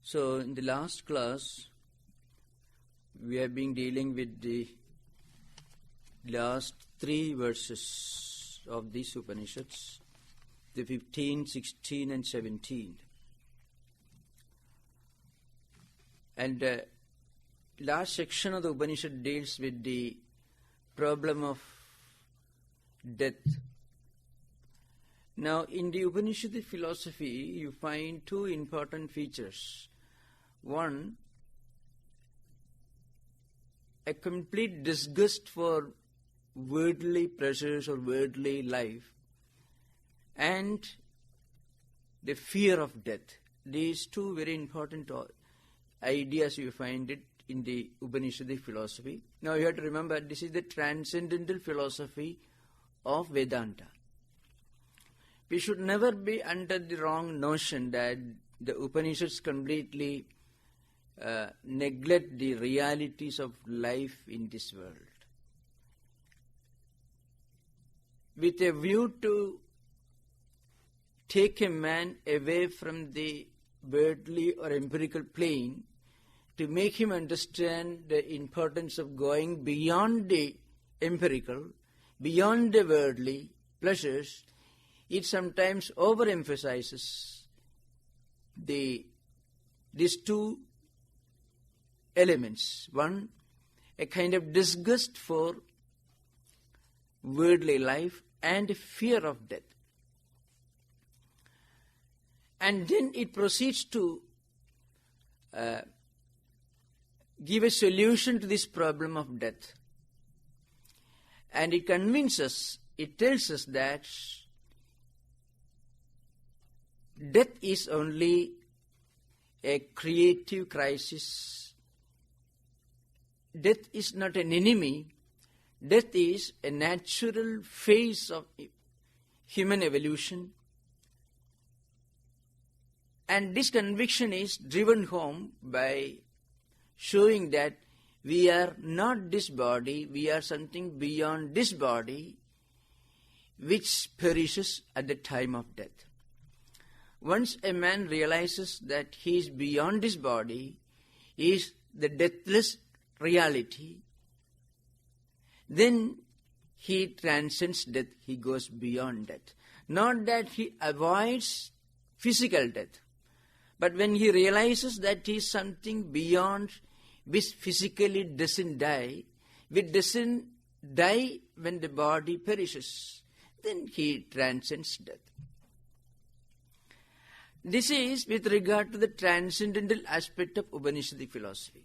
So in the last class, we have been dealing with the last 3 verses of these Upanishads, the 15, 16 and 17. And last section of the Upanishad deals with the problem of death. Now, in the Upanishadic philosophy, you find 2 important features. One, a complete disgust for worldly pleasures or worldly life, and the fear of death. These 2 very important ideas you find it in the Upanishadic philosophy. Now you have to remember, this is the transcendental philosophy of Vedanta. We should never be under the wrong notion that the Upanishads completely neglect the realities of life in this world. With a view to take a man away from the worldly or empirical plane, to make him understand the importance of going beyond the empirical, beyond the worldly pleasures, it sometimes overemphasizes these 2 elements. One, a kind of disgust for worldly life and fear of death. And then it proceeds to give a solution to this problem of death. And it convinces, it tells us that death is only a creative crisis. Death is not an enemy. Death is a natural phase of human evolution. And this conviction is driven home by showing that we are not this body, we are something beyond this body, which perishes at the time of death. Once a man realizes that he is beyond this body, he is the deathless reality, then he transcends death, he goes beyond death. Not that he avoids physical death, but when he realizes that he is something beyond which physically doesn't die, which doesn't die when the body perishes, then he transcends death. This is with regard to the transcendental aspect of Upanishadic philosophy.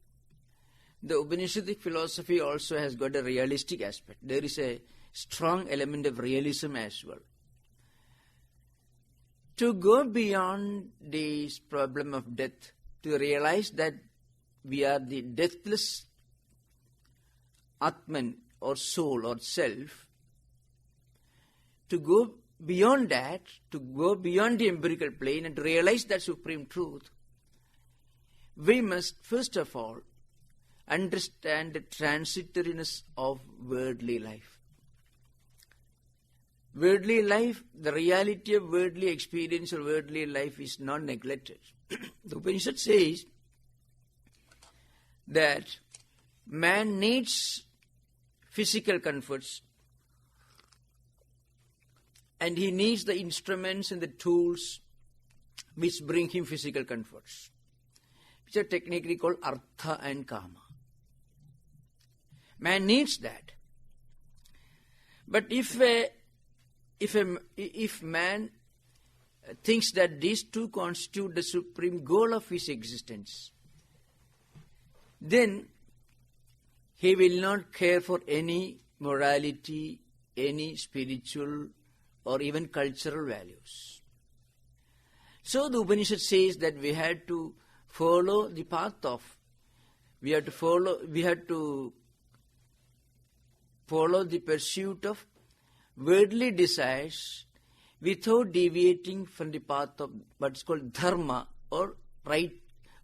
The Upanishadic philosophy also has got a realistic aspect. There is a strong element of realism as well. To go beyond this problem of death, to realize that we are the deathless Atman or soul or self, to go beyond that, to go beyond the empirical plane and to realize that supreme truth, we must first of all understand the transitoriness of worldly life. Worldly life, the reality of worldly experience or worldly life is not neglected. The Upanishad says that man needs physical comforts and he needs the instruments and the tools which bring him physical comforts, which are technically called artha and kama. Man needs that. But if man thinks that these 2 constitute the supreme goal of his existence, then he will not care for any morality, any spiritual or even cultural values. So the Upanishad says that we had to follow the path of, we had to follow the pursuit of worldly desires without deviating from the path of what's called dharma or right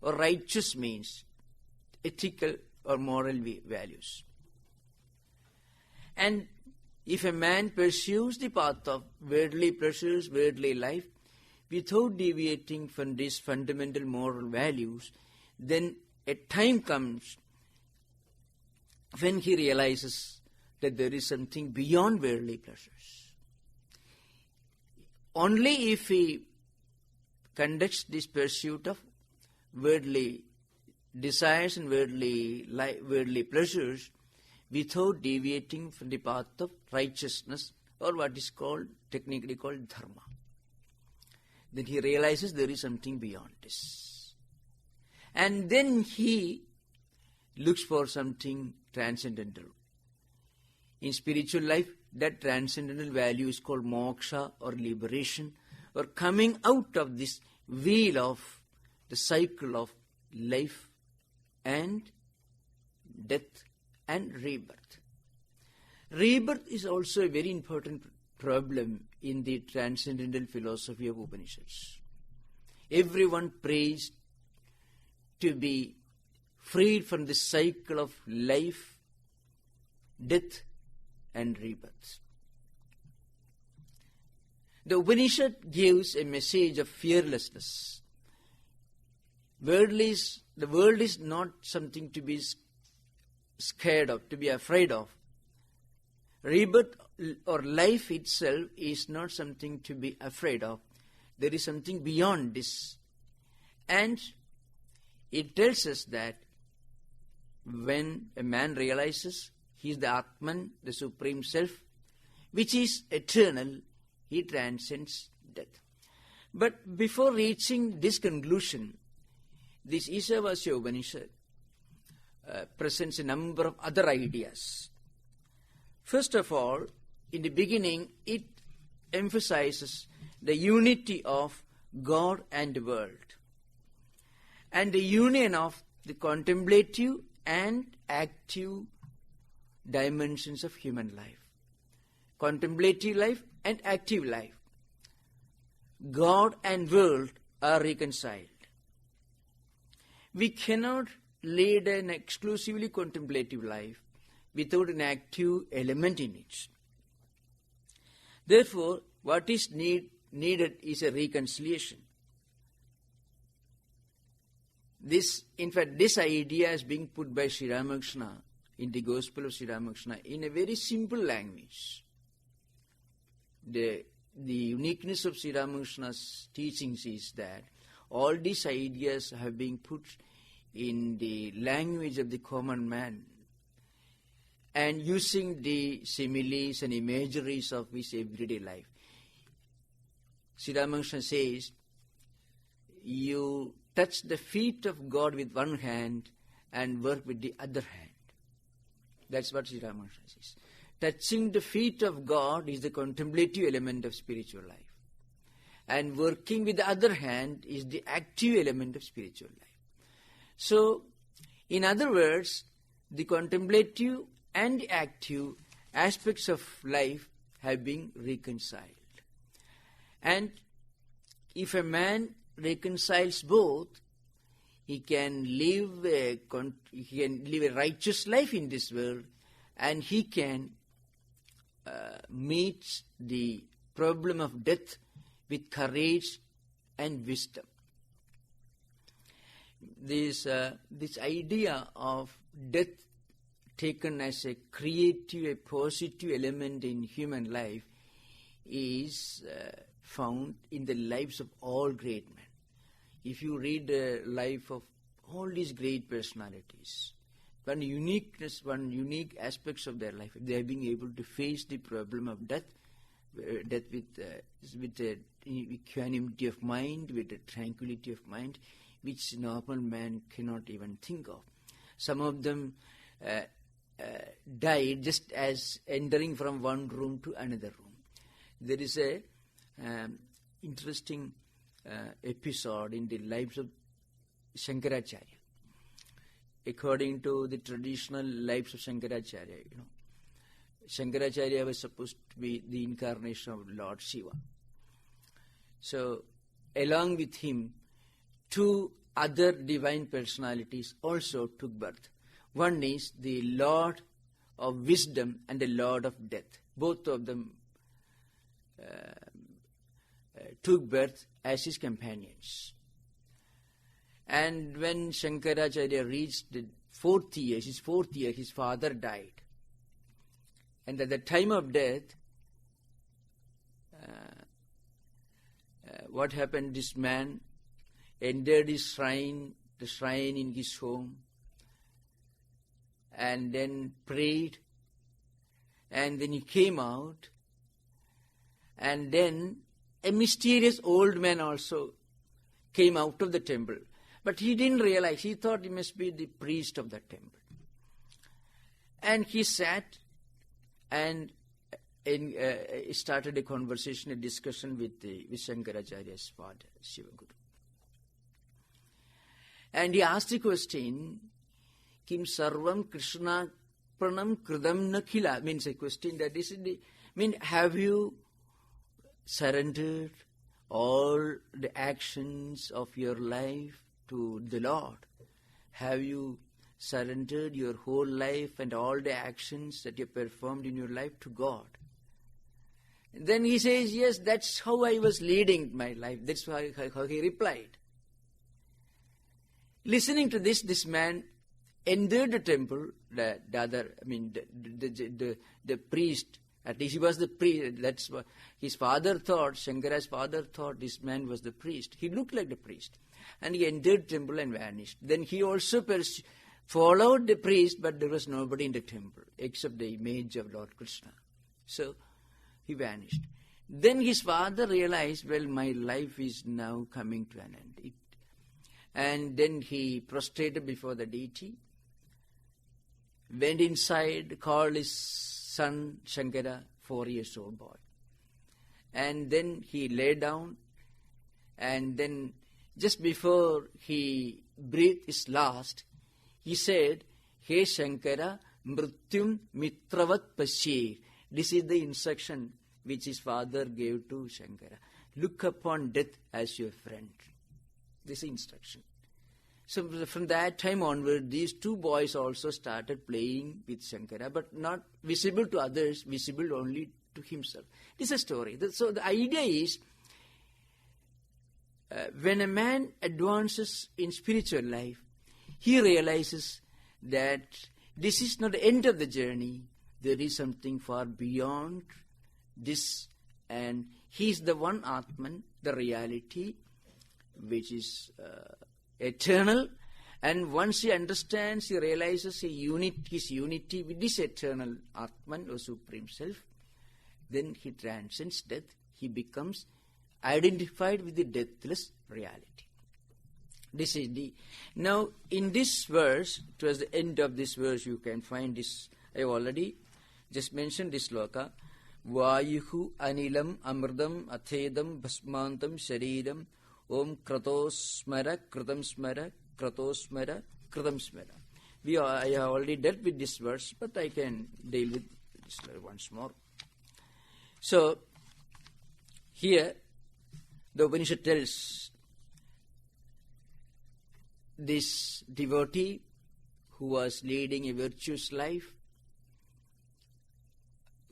or righteous means, ethical or moral values. And if a man pursues the path of worldly pleasures, worldly life, without deviating from these fundamental moral values, then a time comes when he realizes that there is something beyond worldly pleasures. Only if he conducts this pursuit of worldly desires and worldly pleasures without deviating from the path of righteousness, or what is technically called dharma, then he realizes there is something beyond this. And then he looks for something transcendental. In spiritual life, that transcendental value is called moksha, or liberation, or coming out of this wheel of the cycle of life and death and rebirth. Rebirth is also a very important problem in the transcendental philosophy of Upanishads. Everyone prays to be freed from the cycle of life, death and rebirth. The Upanishad gives a message of fearlessness. The world is not something to be scared of, to be afraid of. Rebirth or life itself is not something to be afraid of. There is something beyond this. And it tells us that when a man realizes he is the Atman, the Supreme Self, which is eternal, he transcends death. But before reaching this conclusion, this Ishavasya Upanishad presents a number of other ideas. First of all, in the beginning, it emphasizes the unity of God and the world, and the union of the contemplative and active dimensions of human life. Contemplative life and active life. God and world are reconciled. We cannot lead an exclusively contemplative life without an active element in it. Therefore, what is needed is a reconciliation. This idea is being put by Sri Ramakrishna in the Gospel of Sri Ramakrishna in a very simple language. The uniqueness of Sri Ramakrishna's teachings is that all these ideas have been put in the language of the common man, and using the similes and imageries of his everyday life. Sri Ramakrishna says, you touch the feet of God with one hand and work with the other hand. That's what Sri Ramakrishna says. Touching the feet of God is the contemplative element of spiritual life, and working with the other hand is the active element of spiritual life. So, in other words, the contemplative and the active aspects of life have been reconciled. And if a man reconciles both, he can live a righteous life in this world, and he can meet the problem of death with courage and wisdom. This idea of death taken as a creative, a positive element in human life is found in the lives of all great men. If you read the life of all these great personalities, one unique aspects of their life, they have been able to face the problem of death with equanimity of mind, with a tranquility of mind, which normal man cannot even think of. Some of them died just as entering from one room to another room. There is a interesting episode in the lives of Shankaracharya. According to the traditional lives of Shankaracharya, Shankaracharya was supposed to be the incarnation of Lord Shiva. So, along with him, two other divine personalities also took birth. One is the Lord of Wisdom and the Lord of Death. Both of them took birth as his companions. And when Shankaracharya reached the his fourth year, his father died. And at the time of death, what happened? This man entered the shrine in his home, and then prayed, and then he came out, and then a mysterious old man also came out of the temple. But he didn't realize, he thought he must be the priest of the temple. And he sat and started a conversation, a discussion with Shankaracharya's father, Shivaguru. And he asked the question, Kim Sarvam Krishna Pranam Kridam Nakhila, means a question that is, have you surrendered all the actions of your life to the Lord? Have you surrendered your whole life and all the actions that you performed in your life to God? Then he says, yes, that's how I was leading my life. That's how he replied. Listening to this man entered the temple, the priest, at least he was the priest, that's what his father thought, Shankara's father thought this man was the priest. He looked like the priest. And he entered the temple and vanished. Then he also followed the priest, but there was nobody in the temple except the image of Lord Krishna. So he vanished. Then his father realized, well, my life is now coming to an end. And then he prostrated before the deity, went inside, called his son Shankara, 4-year-old boy. And then he lay down, and then just before he breathed his last, he said, He Shankara, mrityum mitravat pasyir. This is the instruction which his father gave to Shankara. Look upon death as your friend. This is instruction. So from that time onward, these two boys also started playing with Shankara, but not visible to others, visible only to himself. This is a story. So the idea is, when a man advances in spiritual life, he realizes that this is not the end of the journey. There is something far beyond this, and he is the one Atman, the reality, which is eternal. And once he understands, he realizes his unity with this eternal Atman, or Supreme Self, then he transcends death. He becomes identified with the deathless reality. This is now in this verse, towards the end of this verse, you can find this. I already just mentioned this sloka. Vayuhu anilam amrdam athedam bhasmantam shariram om kratosmara kritam smara kratosmara kritam smara. I have already dealt with this verse, but I can deal with this once more. So here the Upanishad tells this devotee who was leading a virtuous life,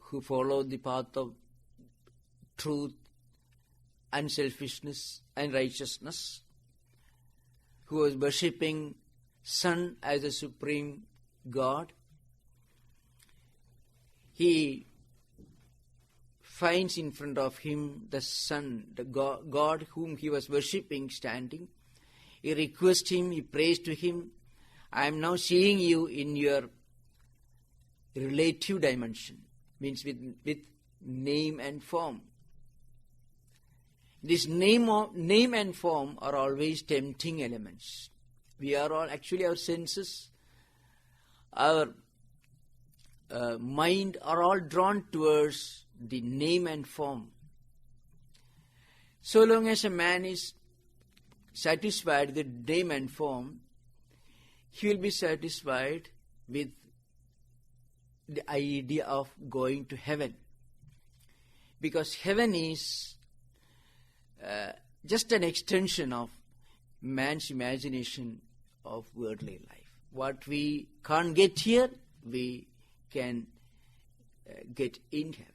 who followed the path of truth, unselfishness and righteousness, who was worshipping Sun as a supreme God. He finds in front of him the Sun, the God whom he was worshipping, standing. He requests him, he prays to him, I am now seeing you in your relative dimension, means with name and form. This name and form are always tempting elements. We are all, actually our senses, our mind are all drawn towards the name and form. So long as a man is satisfied with name and form, he will be satisfied with the idea of going to heaven. Because heaven is just an extension of man's imagination of worldly life. What we can't get here, we can get in heaven.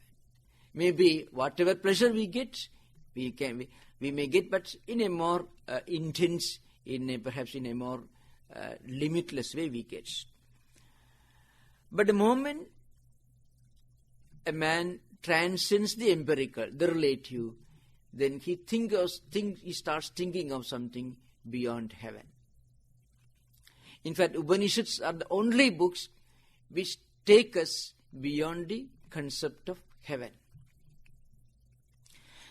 Maybe whatever pleasure we get We may get, but in a more intense, perhaps in a more limitless way we get. But the moment a man transcends the empirical, the relative, then he starts thinking of something beyond heaven. In fact, Upanishads are the only books which take us beyond the concept of heaven.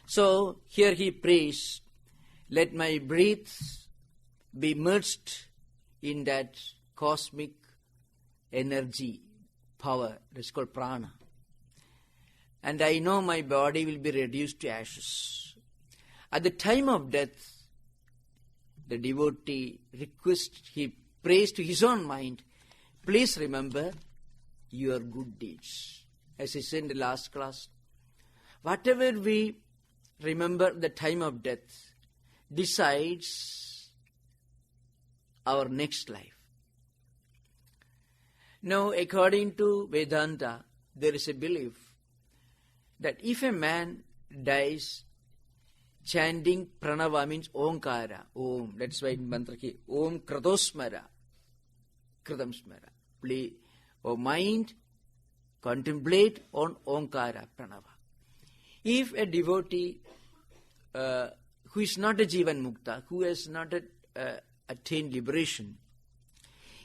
So here he prays, let my breath be merged in that cosmic energy, power, that's called prana. And I know my body will be reduced to ashes. At the time of death, the devotee he prays to his own mind, please remember your good deeds. As I said in the last class, whatever we remember at the time of death decides our next life. Now, according to Vedanta, there is a belief that if a man dies chanting pranava, means omkara, om, that's why in mantra ki om kratosmara, kritam smara, play or mind contemplate on omkara pranava. If a devotee who is not a jivan mukta, who has not attained liberation,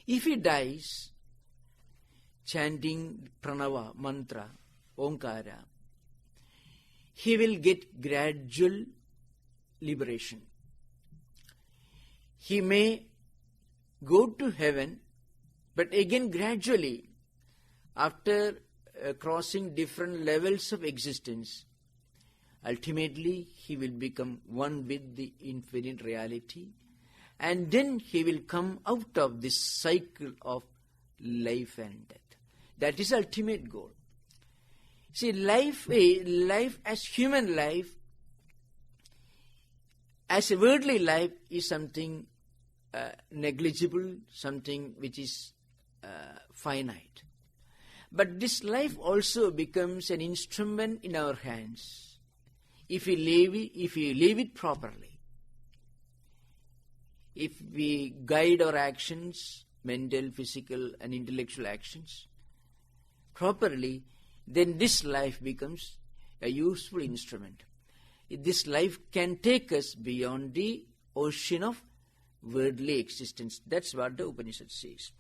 if he dies chanting pranava, mantra, omkara, he will get gradual liberation. He may go to heaven, but again gradually, after crossing different levels of existence, ultimately he will become one with the infinite reality, and then he will come out of this cycle of life and death. That is ultimate goal. See, life as human life, as a worldly life, is something negligible, something which is finite. But this life also becomes an instrument in our hands if we live it properly. If we guide our actions, mental, physical and intellectual actions properly, then this life becomes a useful instrument. This life can take us beyond the ocean of worldly existence. That's what the Upanishad says.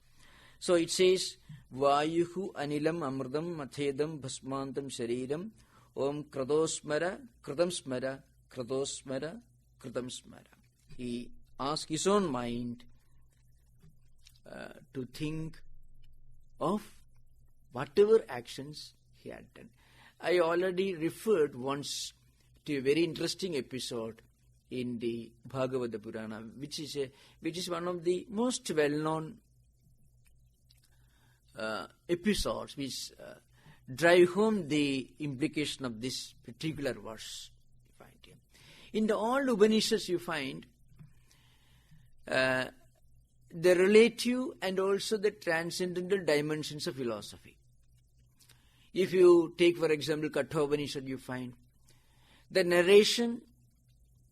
So it says, Vayuhu anilam amrdam mathedam bhasmantam shariram om kratosmara kritam smara kratosmara kritam smara. He asks his own mind to think of whatever actions he had done. I already referred once to a very interesting episode in the Bhagavata Purana, which is one of the most well-known episodes which drive home the implication of this particular verse. You find here. In the all Upanishads you find the relative and also the transcendental dimensions of philosophy. If you take, for example, Kathopanishad, you find the narration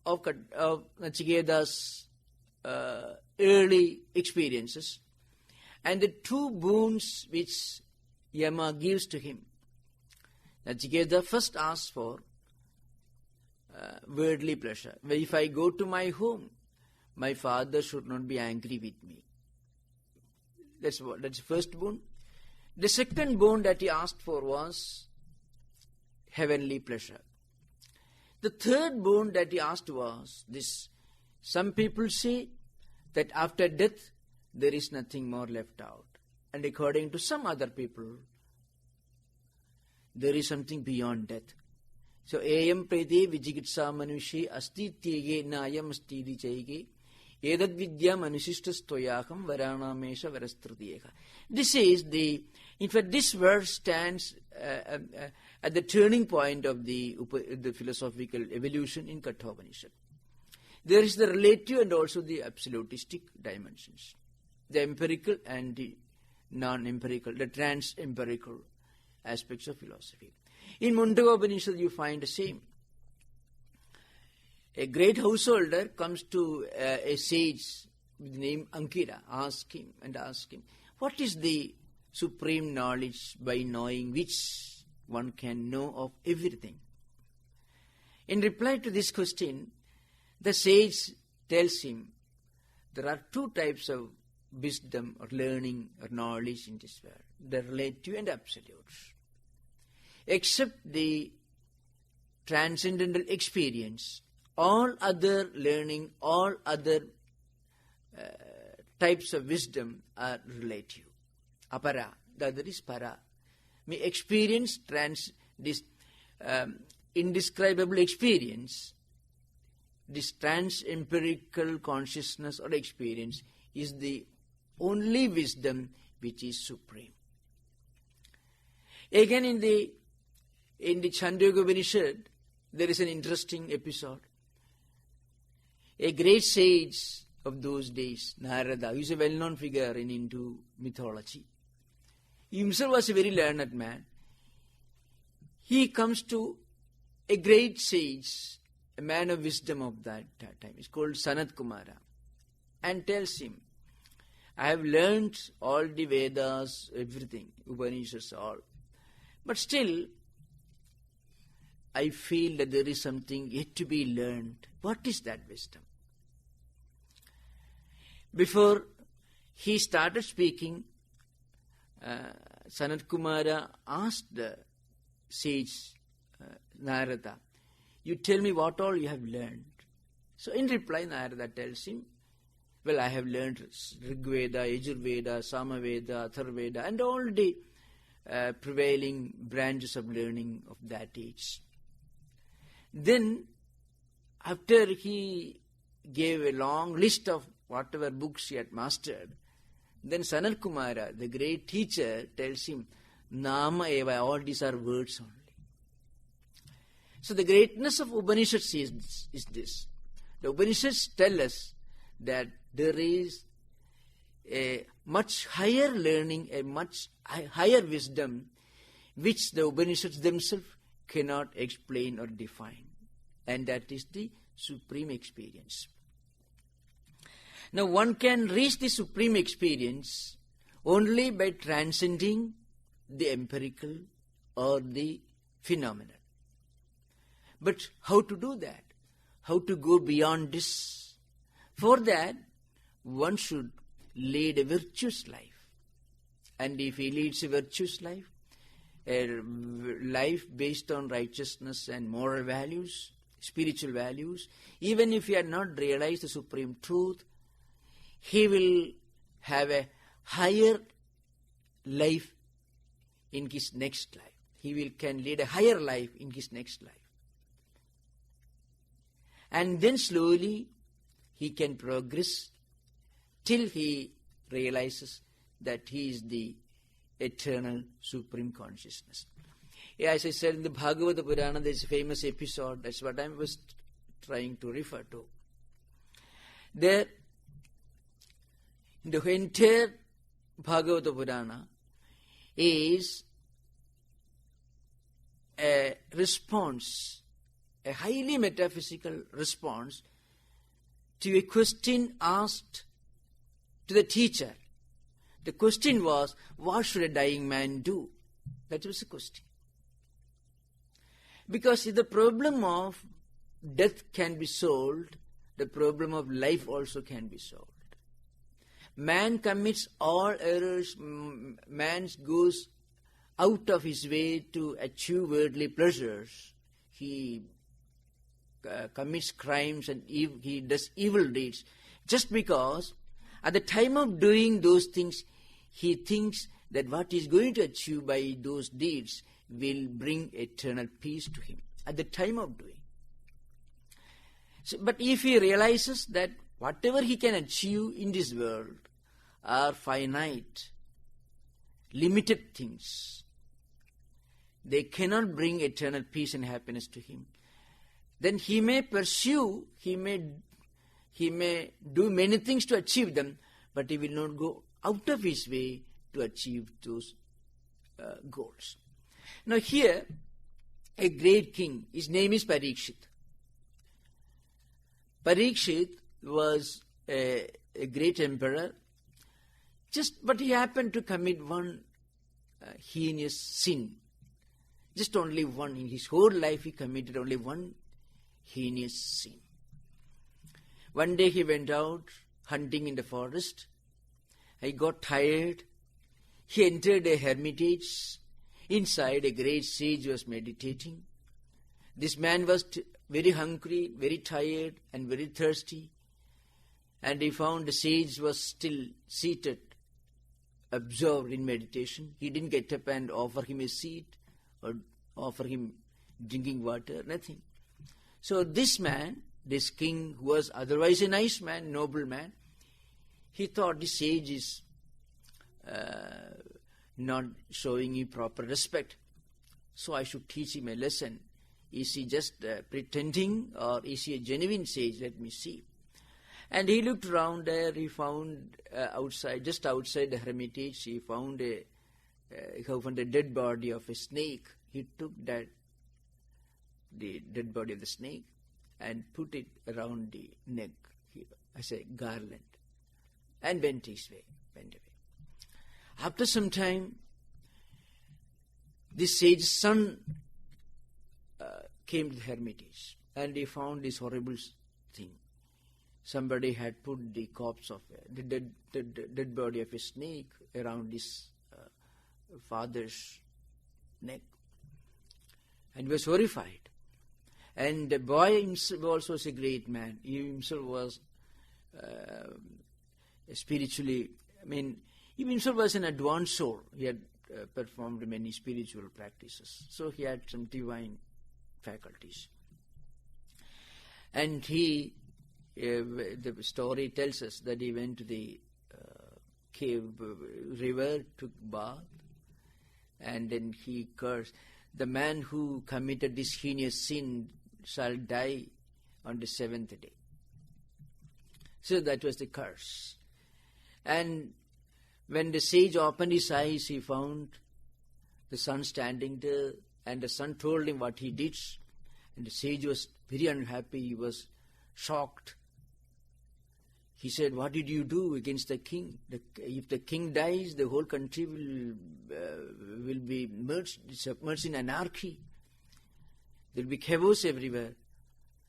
of Nachiketa's early experiences and the two boons which Yama gives to him. Nachiketa first asks for worldly pleasure. If I go to my home, my father should not be angry with me. That's the first boon. The second boon that he asked for was heavenly pleasure. The third boon that he asked was this. Some people say that after death there is nothing more left out. And according to some other people, there is something beyond death. So, ayam prete vijigitsa manushi asti tyege nayam astidi chaige edad vidya manusishtastoyakam varanamesha varastrutiyeka. This is in fact, this verse stands at the turning point of the philosophical evolution in Kathopanishad. There is the relative and also the absolutistic dimensions, the empirical and the non-empirical, the trans-empirical aspects of philosophy. In Mundaka Upanishad you find the same. A great householder comes to a sage with the name Ankira, ask him, what is the supreme knowledge by knowing which one can know of everything? In reply to this question, the sage tells him there are two types of wisdom or learning or knowledge in this world, the relative and absolute. Except the transcendental experience, all other learning, all other types of wisdom are relative. Apara, the other is para. We experience this indescribable experience, this trans-empirical consciousness or experience is the only wisdom which is supreme. Again in the Chandogya Upanishad, there is an interesting episode. A great sage of those days, Narada, who is a well-known figure in Hindu mythology, he himself was a very learned man. He comes to a great sage, a man of wisdom of that time. He's called Sanat Kumara, and tells him, I have learned all the Vedas, everything, Upanishads, all. But still, I feel that there is something yet to be learned. What is that wisdom? Before he started speaking, Sanat Kumara asked the sage Narada, you tell me what all you have learned. So in reply, Narada tells him, well, I have learned Rigveda, Yajurveda, Samaveda, Atharveda, and all the prevailing branches of learning of that age. Then, after he gave a long list of whatever books he had mastered, then Sanat Kumara, the great teacher, tells him, Nama eva, all these are words only. So the greatness of Upanishads is this. The Upanishads tell us that there is a much higher learning, a much higher wisdom, which the Upanishads themselves cannot explain or define. And that is the supreme experience. Now one can reach the supreme experience only by transcending the empirical or the phenomenal. But how to do that? How to go beyond this? For that, one should lead a virtuous life. And if he leads a virtuous life, a life based on righteousness and moral values, spiritual values, even if he had not realized the supreme truth, he will have a higher life in his next life. He can lead a higher life in his next life. And then slowly he can progress till he realizes that he is the eternal supreme consciousness. As I said in the Bhagavata Purana, there is a famous episode. That's what I was trying to refer to. There, the entire Bhagavata Purana is a response, a highly metaphysical response to a question asked to the teacher. The question was, what should a dying man do? That was the question. Because if the problem of death can be solved, the problem of life also can be solved. Man commits all errors, man goes out of his way to achieve worldly pleasures. He commits crimes and he does evil deeds just because at the time of doing those things, he thinks that what he is going to achieve by those deeds will bring eternal peace to him at the time of doing. So, but if he realizes that whatever he can achieve in this world are finite, limited things, they cannot bring eternal peace and happiness to him, then he may pursue, he may do many things to achieve them, but he will not go out of his way to achieve those goals. Now here, a great king, his name is Parikshit. Parikshit was a great emperor, but he happened to commit one heinous sin. Just only one. In his whole life he committed only one heinous sin. One day he went out hunting in the forest. He got tired. He entered a hermitage. Inside, a great sage was meditating. This man was very hungry, very tired, and very thirsty. And he found the sage was still seated, absorbed in meditation. He didn't get up and offer him a seat or offer him drinking water, nothing. So this man, this king, who was otherwise a nice man, noble man, he thought the sage is not showing me proper respect, so I should teach him a lesson. Is he just pretending, or is he a genuine sage? Let me see. And he looked around there. He found just outside the hermitage, he found a dead body of a snake. He took the dead body of the snake and put it around the neck here as a garland, and went away. After some time, this sage's son came to the hermitage, and he found this horrible thing. Somebody had put the corpse of the dead body of a snake around his father's neck, and he was horrified. And the boy himself also was a great man. He himself was spiritually, he himself was an advanced soul. He had performed many spiritual practices. So he had some divine faculties. And the story tells us that he went to the river, took bath, and then he cursed. The man who committed this heinous sin shall die on the 7th day. So that was the curse. And when the sage opened his eyes, he found the son standing there, and the son told him what he did. And the sage was very unhappy. He was shocked. He said, "What did you do against the king? If the king dies, the whole country will be submerged in anarchy. There will be chaos everywhere.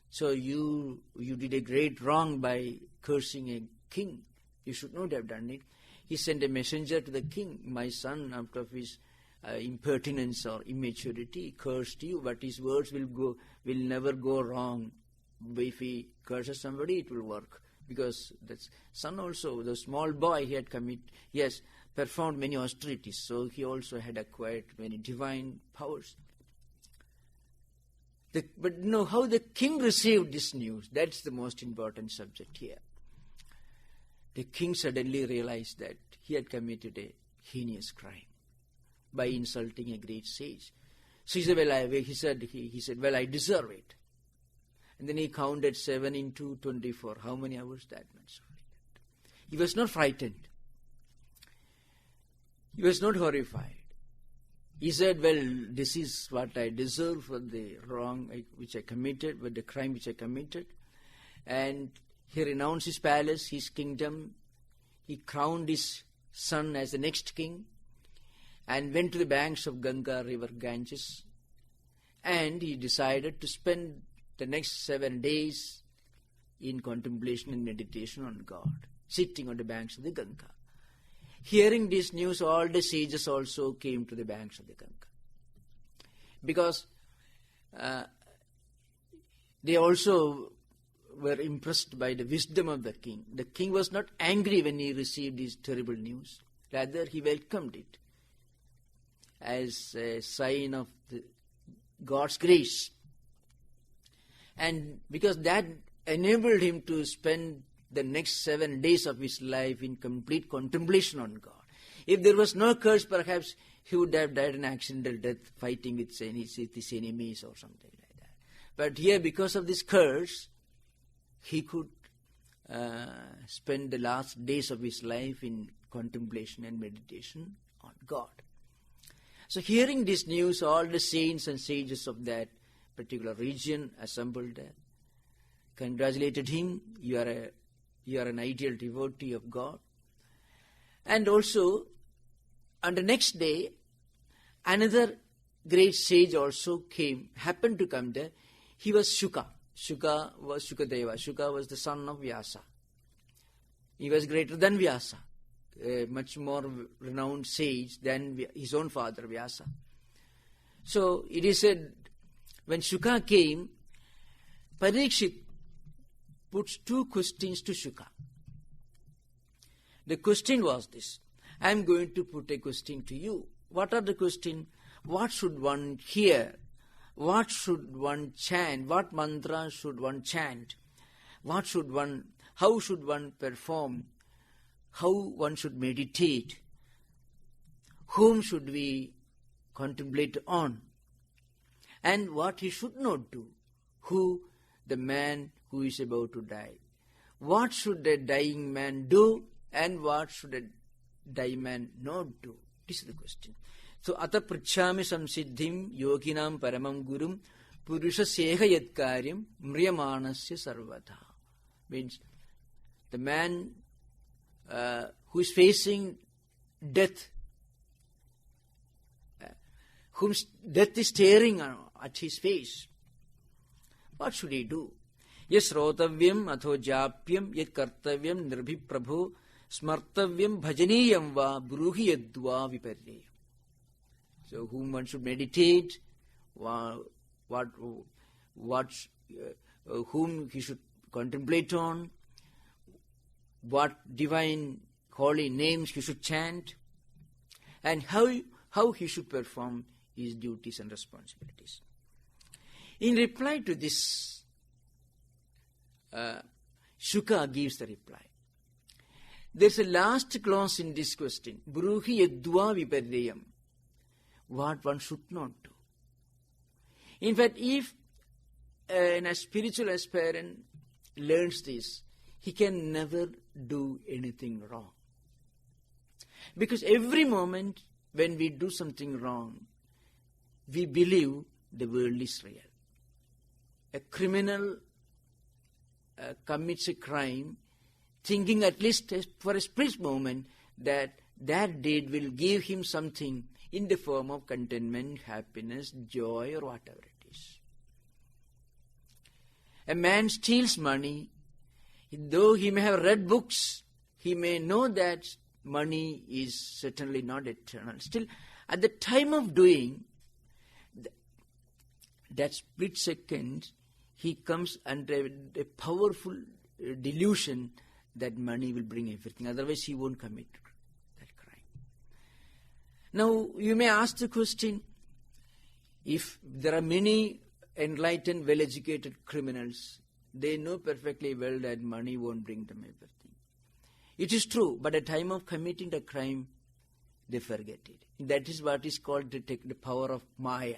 So you did a great wrong by cursing a king. You should not have done it." He sent a messenger to the king. "My son, out of his impertinence or immaturity, cursed you, but his words will never go wrong. If he curses somebody, it will work." Because the son also, the small boy, he has performed many austerities, so he also had acquired many divine powers. But how the king received this news, that's the most important subject here. The king suddenly realized that he had committed a heinous crime by insulting a great sage. So he said, "Well, I deserve it." And then he counted 7 into 24. How many hours? That much. He was not frightened. He was not horrified. He said, "Well, this is what I deserve for the wrong which I committed, for the crime which I committed." And he renounced his palace, his kingdom. He crowned his son as the next king and went to the banks of Ganga river Ganges. And he decided to spend the next 7 days in contemplation and meditation on God, sitting on the banks of the Ganga. Hearing this news, all the sages also came to the banks of the Ganga, because they also were impressed by the wisdom of the king. The king was not angry when he received this terrible news. Rather, he welcomed it as a sign of God's grace. And because that enabled him to spend the next 7 days of his life in complete contemplation on God. If there was no curse, perhaps he would have died an accidental death fighting with his enemies or something like that. But here, because of this curse, he could spend the last days of his life in contemplation and meditation on God. So hearing this news, all the saints and sages of that particular region assembled there. congratulated him, you are an ideal devotee of God. And also, on the next day, another great sage also happened to come there. He was Shuka. Shuka was Shukadeva. Shuka was the son of Vyasa. He was greater than Vyasa, a much more renowned sage than his own father, Vyasa. So it is said, when Shuka came, Parikshit puts 2 questions to Shuka. The question was this: I am going to put a question to you. What are the questions? What should one hear? What should one chant? What mantra should one chant? How should one perform? How one should meditate? Whom should we contemplate on? And what he should not do? Who? The man who is about to die. What should a dying man do? And what should a dying man not do? This is the question. So, ata prachami samsiddhim yoginam paramam gurum purusha seha yatkaryam mriyamanasya sarvata. Means the man who is facing death, whom death is staring at his face, what should he do? Yes rotavyam atho japyam yat kartavyam nirbhi prabhu smartavyam bhajaniyam va bruhi yadva viparyayam. So whom one should meditate, whom he should contemplate on, what divine holy names he should chant, and how he should perform his duties and responsibilities. In reply to this, Shuka gives the reply. There's a last clause in this question, Bruhi yadva viparyayam, what one should not do. In fact, if a spiritual aspirant learns this, he can never do anything wrong. Because every moment when we do something wrong, we believe the world is real. A criminal commits a crime, thinking at least for a split moment that deed will give him something in the form of contentment, happiness, joy, or whatever it is. A man steals money. Though he may have read books, he may know that money is certainly not eternal. Still, at the time of doing that split second, he comes under a powerful delusion that money will bring everything. Otherwise, he won't commit that crime. Now, you may ask the question, if there are many enlightened, well-educated criminals, they know perfectly well that money won't bring them everything. It is true, but at the time of committing the crime, they forget it. That is what is called the power of Maya.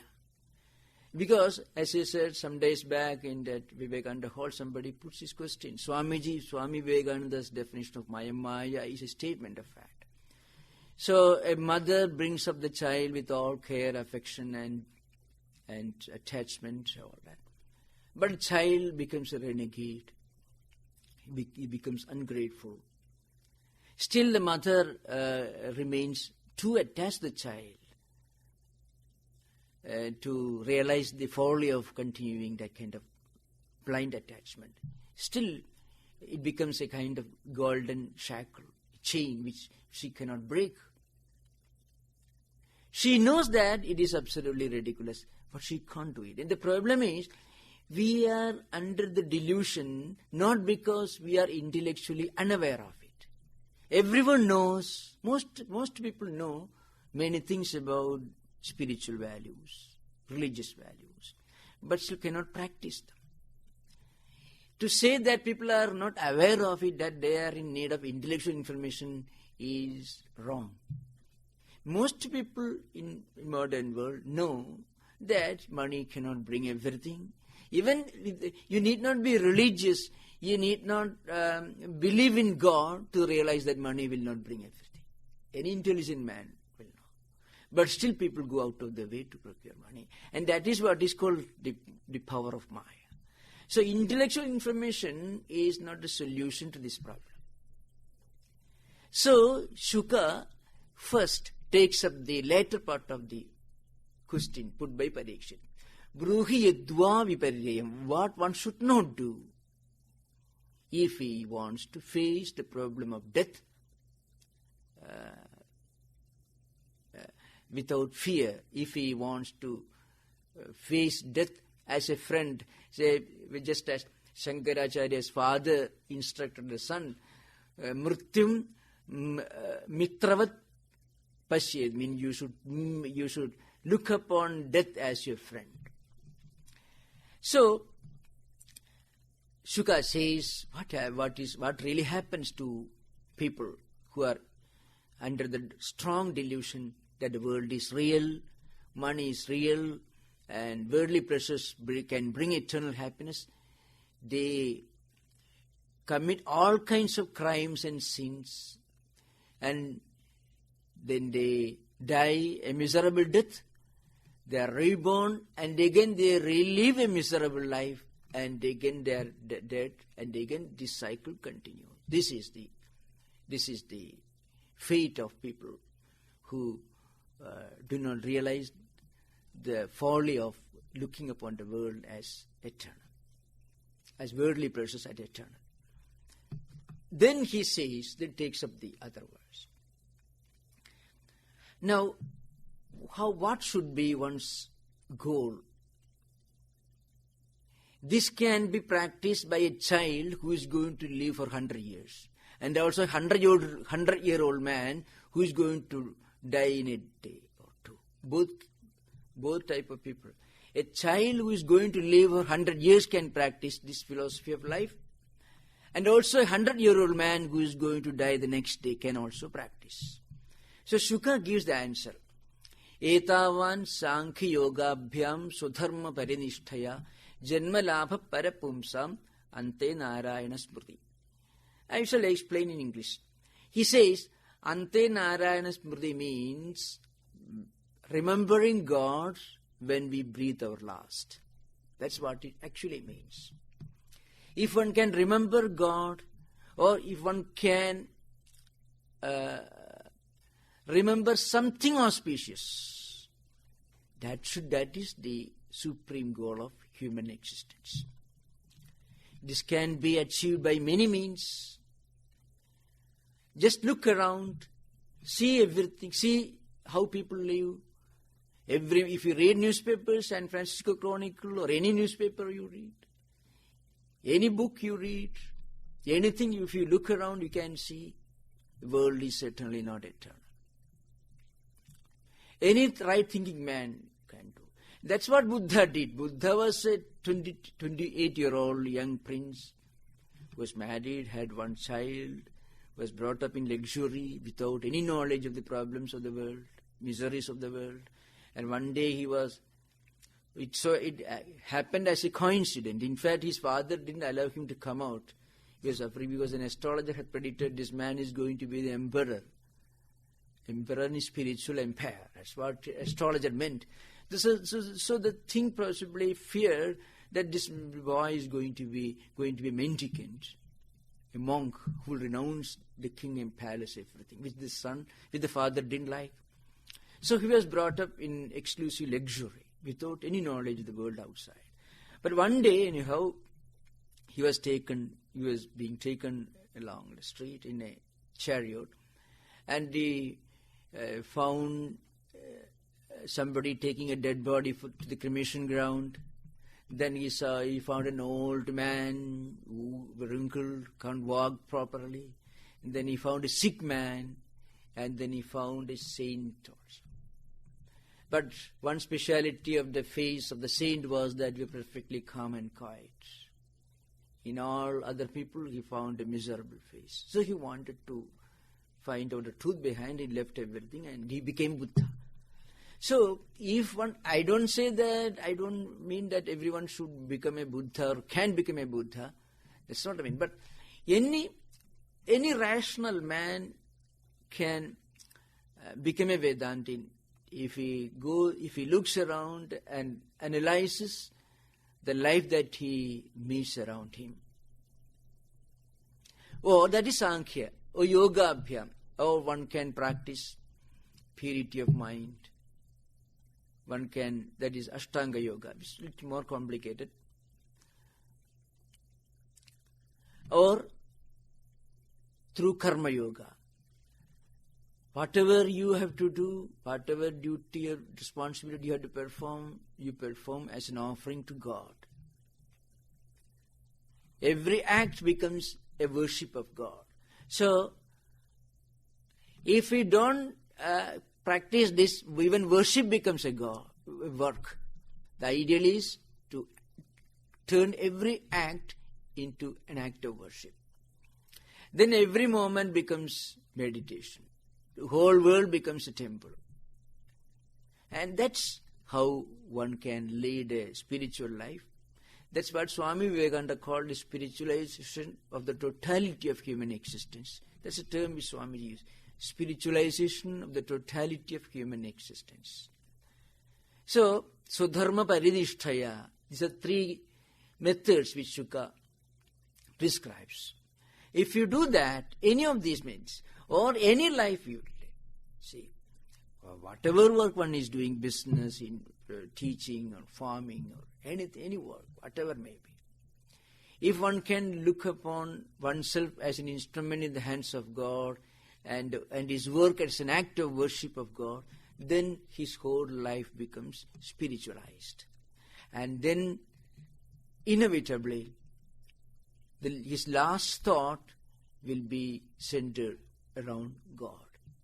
Because, as I said some days back in that Vivekananda hall, somebody puts this question. Swami Vivekananda's definition of Maya. Maya is a statement of fact. So, a mother brings up the child with all care, affection, and attachment, all that. But the child becomes a renegade. He becomes ungrateful. Still, the mother remains too attached to the child to realize the folly of continuing that kind of blind attachment. Still, it becomes a kind of golden shackle, chain which she cannot break. She knows that it is absolutely ridiculous, but she can't do it. And the problem is, we are under the delusion not because we are intellectually unaware of it. Everyone knows, most people know many things about spiritual values, religious values, but still cannot practice them. To say that people are not aware of it, that they are in need of intellectual information, is wrong. Most people in modern world know that money cannot bring everything. Even you need not be religious, you need not believe in God to realize that money will not bring everything. Any intelligent man will know. But still people go out of their way to procure money. And that is what is called the power of Maya. So intellectual information is not the solution to this problem. So Shuka first takes up the later part of the question put by Parikshit. Bruhi yadva viparyayam, what one should not do if he wants to face the problem of death without fear, if he wants to face death as a friend. Say, just as Shankaracharya's father instructed the son, mrityum mitravat pashyed, means you should look upon death as your friend. So Shuka says, what really happens to people who are under the strong delusion that the world is real, money is real, and worldly pleasures can bring eternal happiness. They commit all kinds of crimes and sins, and then they die a miserable death. They are reborn, and again they relive a miserable life, and again they are dead, and again this cycle continues. This is the fate of people who do not realize the folly of looking upon the world as eternal, as worldly pleasures as eternal. Then he says, then takes up the other verse. Now, what should be one's goal? This can be practiced by a child who is going to live for 100 years, and also a 100-year-old man who is going to die in a day or two. Both type of people. A child who is going to live for 100 years can practice this philosophy of life, and also a 100-year-old man who is going to die the next day can also practice. So Shuka gives the answer. Etavan Sankhya Yogabhyam Sudharma Parinisthaya Janma Labha Parapumsam Ante Narayana Smriti. I shall explain in English. He says, Ante Narayana Smriti means remembering God when we breathe our last. That's what it actually means. If one can remember God, or if one can remember something auspicious, that is the supreme goal of human existence. This can be achieved by many means. Just look around, see everything, see how people live. If you read newspapers, San Francisco Chronicle, or any newspaper you read, any book you read, anything, if you look around, you can see the world is certainly not eternal. Any right-thinking man can do. That's what Buddha did. Buddha was a 28-year-old young prince who was married, had one child, was brought up in luxury without any knowledge of the problems of the world, miseries of the world. And one day it happened as a coincidence. In fact, his father didn't allow him to come out. He was afraid because an astrologer had predicted this man is going to be the emperor. Emperor in spiritual empire. That's what astrologer meant. So the king possibly feared that this boy is going to be mendicant, a monk who will renounce the king and palace, everything, which the father didn't like. So he was brought up in exclusive luxury, without any knowledge of the world outside. But one day, anyhow, he was being taken along the street in a chariot, and he found somebody taking a dead body to the cremation ground. Then he found an old man who wrinkled, can't walk properly. And then he found a sick man, and then he found a saint also. But one speciality of the face of the saint was that we were perfectly calm and quiet. In all other people, he found a miserable face. So he wanted to find out the truth behind it, left everything, and he became Buddha. So, I don't say that, I don't mean that everyone should become a Buddha or can become a Buddha. That's not what I mean. But any rational man can become a Vedantin if he looks around and analyzes the life that he meets around him. Or that is Sankhya, or Yoga Abhyam, or one can practice purity of mind. One can, that is Ashtanga Yoga, it's a little more complicated. Or through Karma Yoga. Whatever you have to do, whatever duty or responsibility you have to perform, you perform as an offering to God. Every act becomes a worship of God. So, if we don't practice this, even worship becomes a work. The ideal is to turn every act into an act of worship. Then every moment becomes meditation. The whole world becomes a temple. And that's how one can lead a spiritual life. That's what Swami Vivekananda called the spiritualization of the totality of human existence. That's a term which Swami used. Spiritualization of the totality of human existence. So, Swadharma Paridishtaya, these are three methods which Shuka prescribes. If you do that, any of these means, or any life you live, see, whatever work one is doing, business, in teaching or farming or anything, any work, whatever may be. If one can look upon oneself as an instrument in the hands of God and his work as an act of worship of God, then his whole life becomes spiritualized. And then, inevitably, his last thought will be centered around God.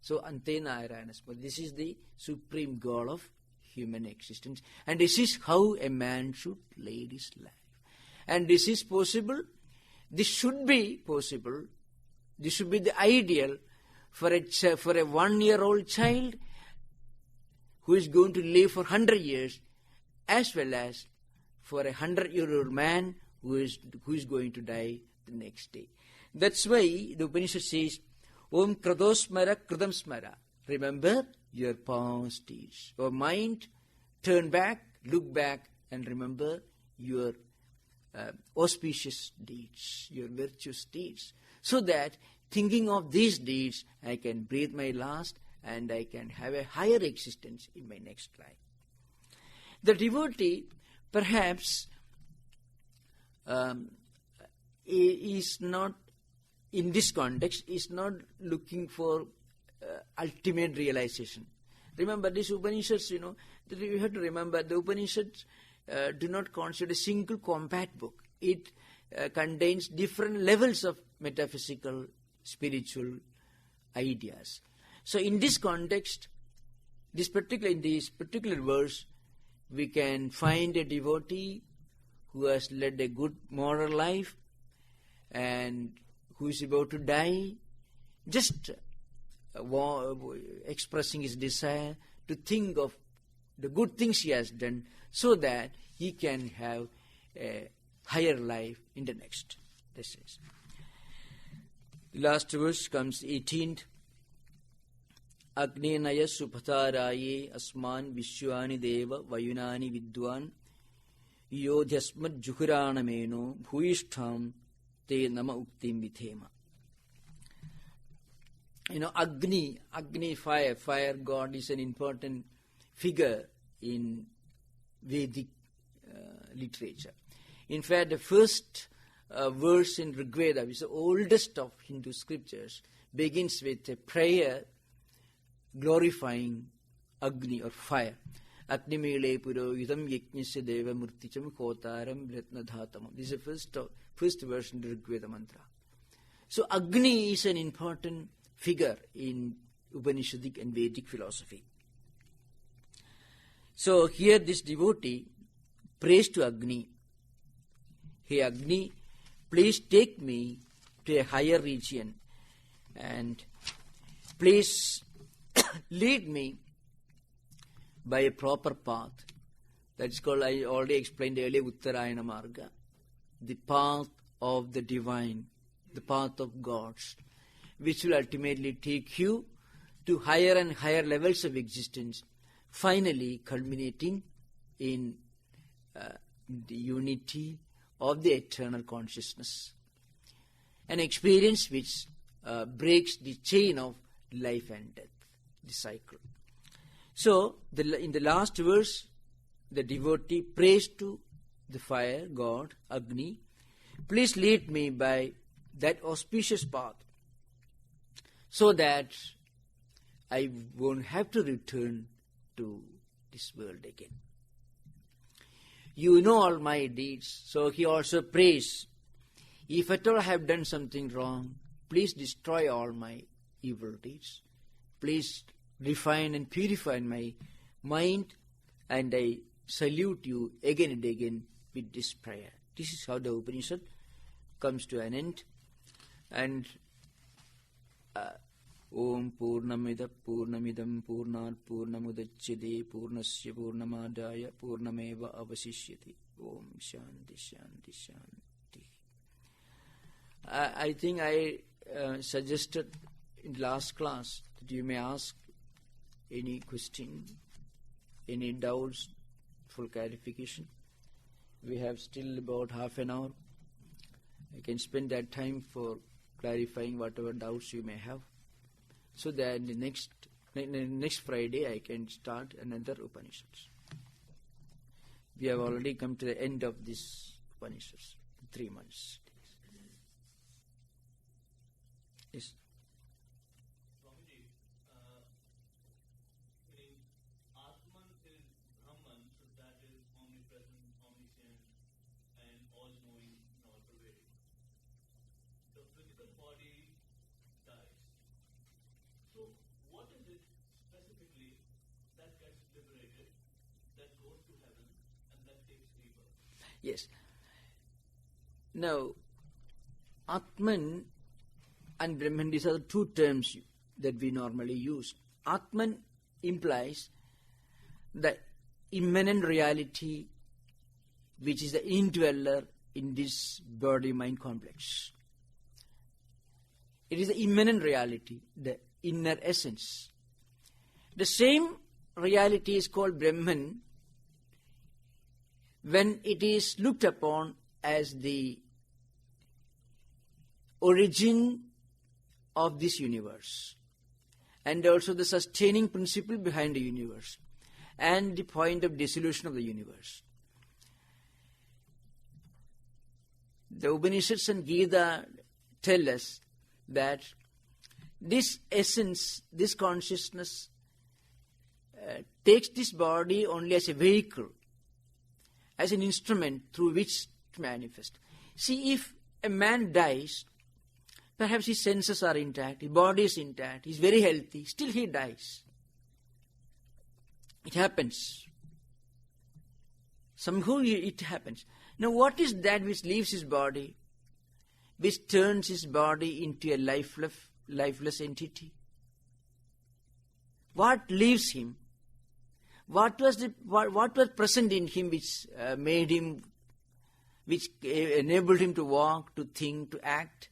So, Antena Iranas, this is the supreme goal of human existence. And this is how a man should lead his life. And this is possible, this should be possible, this should be the ideal for a 1-year-old child who is going to live for 100 years, as well as for a 100-year-old man who is going to die the next day. That's why the Upanishad says, Om Kratosmara Kritam Smara. Remember your past deeds. Your mind, turn back, look back, and remember your auspicious deeds, your virtuous deeds. So that, thinking of these deeds, I can breathe my last and I can have a higher existence in my next life. The devotee, perhaps, is not, in this context, is not looking for ultimate realization. Remember, these Upanishads, you have to remember, the Upanishads do not constitute a single compact book. It contains different levels of metaphysical, spiritual ideas. So in this context, in this particular verse, we can find a devotee who has led a good moral life and who is about to die, just expressing his desire to think of the good things he has done so that he can have a higher life in the next. This is. The last verse comes 18th. Agnenaya suphataraye asman vishwani deva vayunani vidwan yodhyasmad juhuranameno bhuishtham te nama uktim vithema. Agni, fire god is an important figure in Vedic literature. In fact, the first verse in Rig Veda, which is the oldest of Hindu scriptures, begins with a prayer glorifying Agni or fire. Agni mele purohitam yajnasya deva murticham kotaram vratnadhatamam. This is the first verse in the Rig Veda mantra. So Agni is an important figure in Upanishadic and Vedic philosophy. So here this devotee prays to Agni. Hey Agni, please take me to a higher region and please lead me by a proper path. That's called, I already explained earlier, Uttarayana Marga. The path of the divine, the path of gods, which will ultimately take you to higher and higher levels of existence, finally culminating in the unity of the eternal consciousness. An experience which breaks the chain of life and death, the cycle. So, in the last verse, the devotee prays to the fire, God, Agni, please lead me by that auspicious path so that I won't have to return to this world again. You know all my deeds. So he also prays, if at all I have done something wrong, please destroy all my evil deeds. Please refine and purify my mind, and I salute you again and again with this prayer. This is how the Upanishad comes to an end. And Om Purnamida Purnamidam Purnat Purnamudachyate Purnasya Purnamadaya Purnameva Avasishyati. Om Shanti Shanti Shanti. I think I suggested in last class that you may ask any question, any doubts, full clarification. We have still about half an hour. I can spend that time for clarifying whatever doubts you may have, so that in the next Friday I can start another Upanishads. We have already come to the end of this Upanishads, 3 months. Yes. Swamiji, Atman is Brahman, so that is omnipresent, omniscient, and all-knowing and all-pervading. The physical body dies. So what is it specifically that gets liberated, that goes to heaven, and that takes rebirth? Yes. Now, Atman and Brahman, these are the two terms that we normally use. Atman implies the immanent reality which is the indweller in this body-mind complex. It is the immanent reality, the inner essence. The same reality is called Brahman when it is looked upon as the origin of this universe, and also the sustaining principle behind the universe, and the point of dissolution of the universe. The Upanishads and Gita tell us that this essence, this consciousness, takes this body only as a vehicle, as an instrument through which to manifest. See, if a man dies, perhaps his senses are intact, his body is intact, he is very healthy, still he dies. It happens. Somehow it happens. Now what is that which leaves his body, which turns his body into a lifeless entity? What leaves him? What was present in him which made him, which enabled him to walk, to think, to act?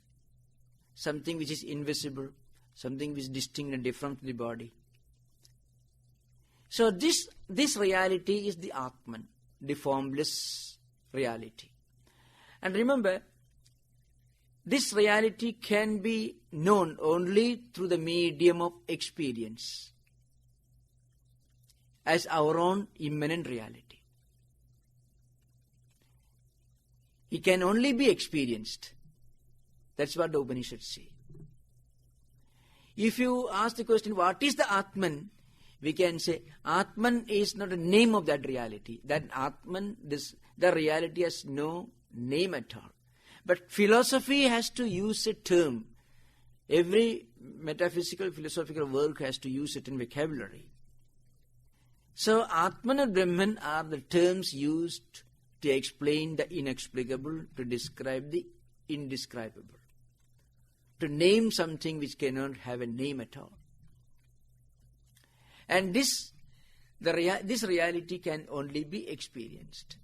Something which is invisible, something which is distinct and different from the body. So this reality is the Atman, the formless reality. And remember, this reality can be known only through the medium of experience, as our own immanent reality. It can only be experienced. That's what the Upanishads say. If you ask the question, what is the Atman? We can say, Atman is not a name of that reality. That Atman, the reality has no name at all. But philosophy has to use a term. Every metaphysical, philosophical work has to use certain vocabulary. So, Atman and Brahman are the terms used to explain the inexplicable, to describe the indescribable, to name something which cannot have a name at all. And this reality can only be experienced.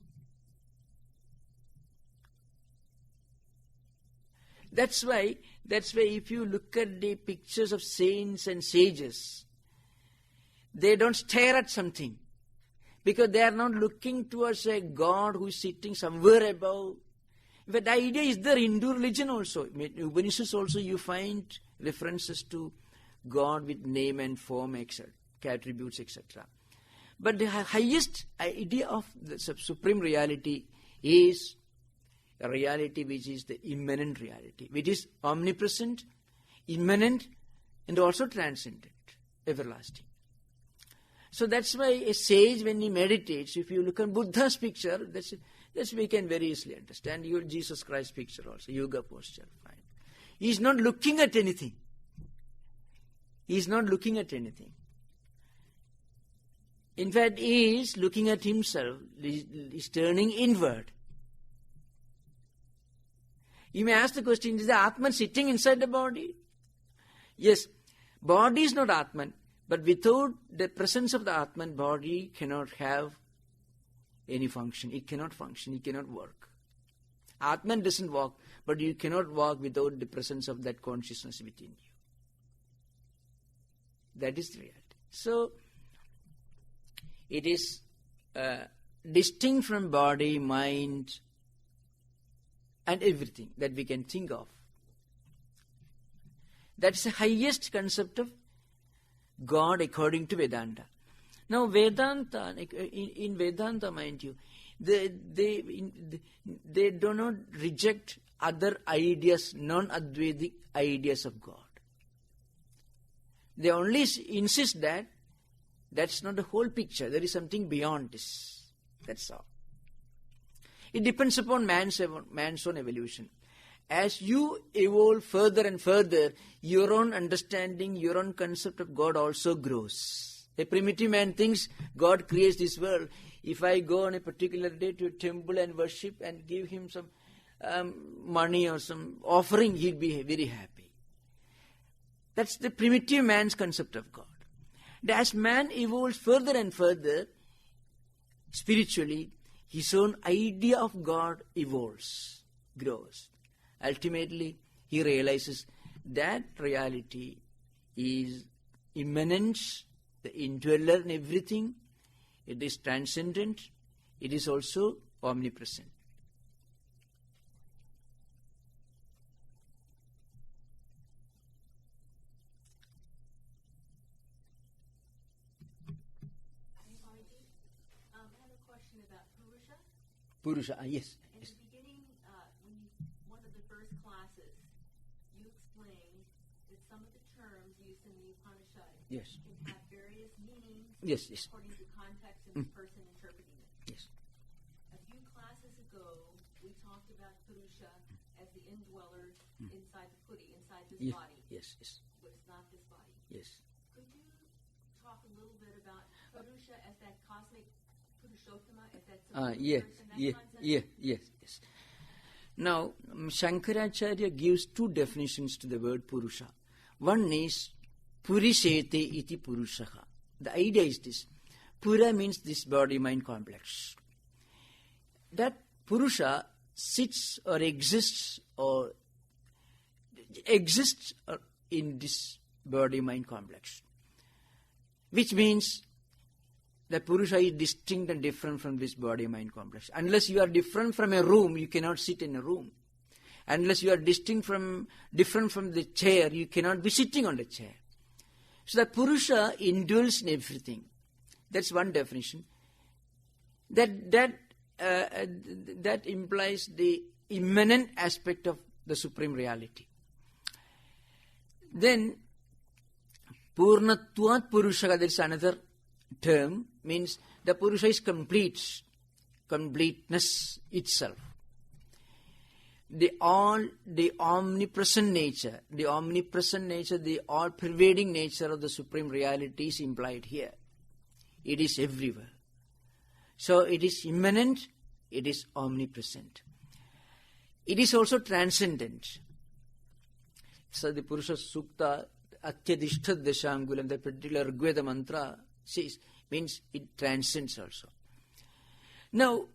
That's why if you look at the pictures of saints and sages, they don't stare at something, Because they are not looking towards a God who is sitting somewhere above. But the idea is there in Hindu religion also. In Upanishads also you find references to God with name and form, etc., attributes, etc. But the highest idea of the supreme reality is a reality which is the immanent reality, which is omnipresent, immanent, and also transcendent, everlasting. So that's why a sage, when he meditates, if you look at Buddha's picture, that's we can very easily understand. Your Jesus Christ picture also, yoga posture, fine. He is not looking at anything. He is not looking at anything. In fact, he is looking at himself. He is turning inward. You may ask the question, is the Atman sitting inside the body? Yes, body is not Atman, but without the presence of the Atman, body cannot have any function. It cannot function, it cannot work. Atman doesn't walk, but you cannot walk without the presence of that consciousness within you. That is the reality. So, it is distinct from body, mind, and everything that we can think of. That's the highest concept of God according to Vedanta. Now Vedanta, in Vedanta, mind you, they do not reject other ideas, non-Advaitic ideas of God. They only insist that that's not the whole picture. There is something beyond this. That's all. It depends upon man's own evolution. As you evolve further and further, your own understanding, your own concept of God also grows. A primitive man thinks God creates this world. If I go on a particular day to a temple and worship and give him some money or some offering, he'll be very happy. That's the primitive man's concept of God. And as man evolves further and further, spiritually, his own idea of God evolves, grows. Ultimately, he realizes that reality is immanent, the indweller in everything. It is transcendent. It is also omnipresent. I have a question about Purusha. Purusha, yes. In the beginning, one of the first classes, you explained that some of the terms used in the Upanishad Yes. can have various meanings Yes. according to context and the person interpreting it. Yes. A few classes ago, we talked about Purusha as the indweller inside the putti, inside this Yes. body, Yes. Yes. but it's not this body. Yes. Could you talk a little bit about Purusha as that cosmic Purushottama, as that supreme Yes. person, that Yes. concept? Yes. Yes. Yes. Now, Shankaracharya gives two definitions to the word Purusha. One is Purishete iti Purushaha. The idea is this. Pura means this body-mind complex. That Purusha sits or exists in this body-mind complex. Which means the Purusha is distinct and different from this body-mind complex. Unless you are different from a room, you cannot sit in a room. Unless you are different from the chair, you cannot be sitting on the chair. So the Purusha indwells in everything. That's one definition. That implies the immanent aspect of the supreme reality. Then, Purnatvat Purusha, there is another term, means the Purusha is completeness itself. The omnipresent nature, the all-pervading nature of the supreme reality is implied here. It is everywhere. So it is immanent, it is omnipresent. It is also transcendent. So the Purusha Sukta, Atyadishtha Dashangulam, the particular Rigveda mantra says, means it transcends also. Now,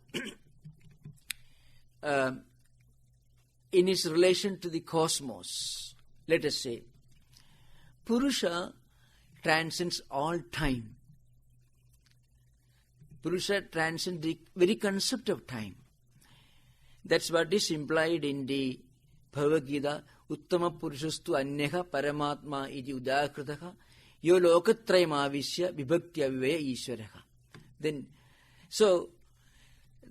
in its relation to the cosmos, let us say, Purusha transcends all time. Purusha transcends the very concept of time. That's what is implied in the Bhagavad Gita. Uttama Purushastu Anyaha Paramatma iti Udakritaha Yo Lokatrayamavisya Vibhaktya Vivaya Ishwaraha. Then, so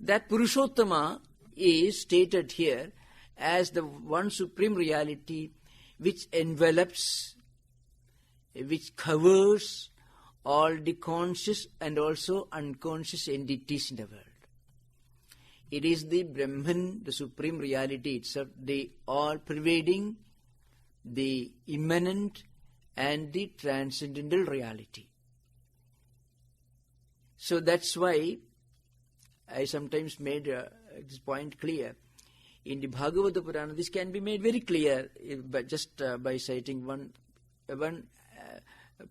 that Purushottama is stated here as the one supreme reality which envelops, which covers all the conscious and also unconscious entities in the world. It is the Brahman, the supreme reality itself, the all-pervading, the immanent and the transcendental reality. So that's why I sometimes made this point clear. In the Bhagavata Purana, this can be made very clear by citing one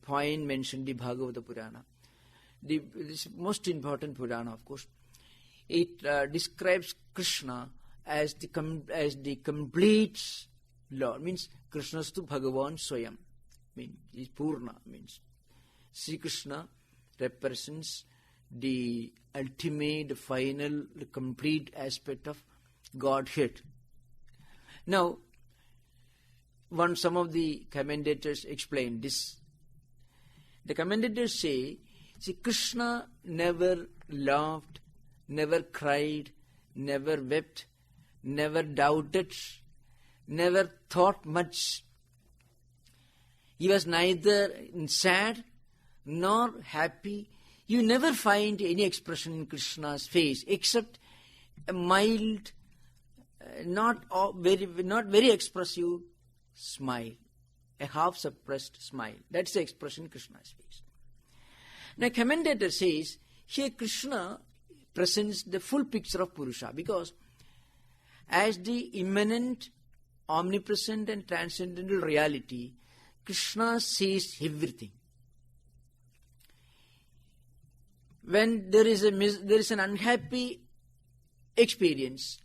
point mentioned in the Bhagavata Purana. This most important Purana, of course. It describes Krishna as the complete Lord. Means Krishnastu Bhagavan Swayam. Means is Purna. Means Sri Krishna represents the ultimate, the final, the complete aspect of Godhead. Now, some of the commentators explain this. The commentators say, see, Krishna never laughed, never cried, never wept, never doubted, never thought much. He was neither sad nor happy. You never find any expression in Krishna's face except a mild, not very expressive smile, a half-suppressed smile. That's the expression in Krishna's face. Now, commentator says, here Krishna presents the full picture of Purusha, because as the immanent, omnipresent and transcendental reality, Krishna sees everything. When there is an unhappy experience,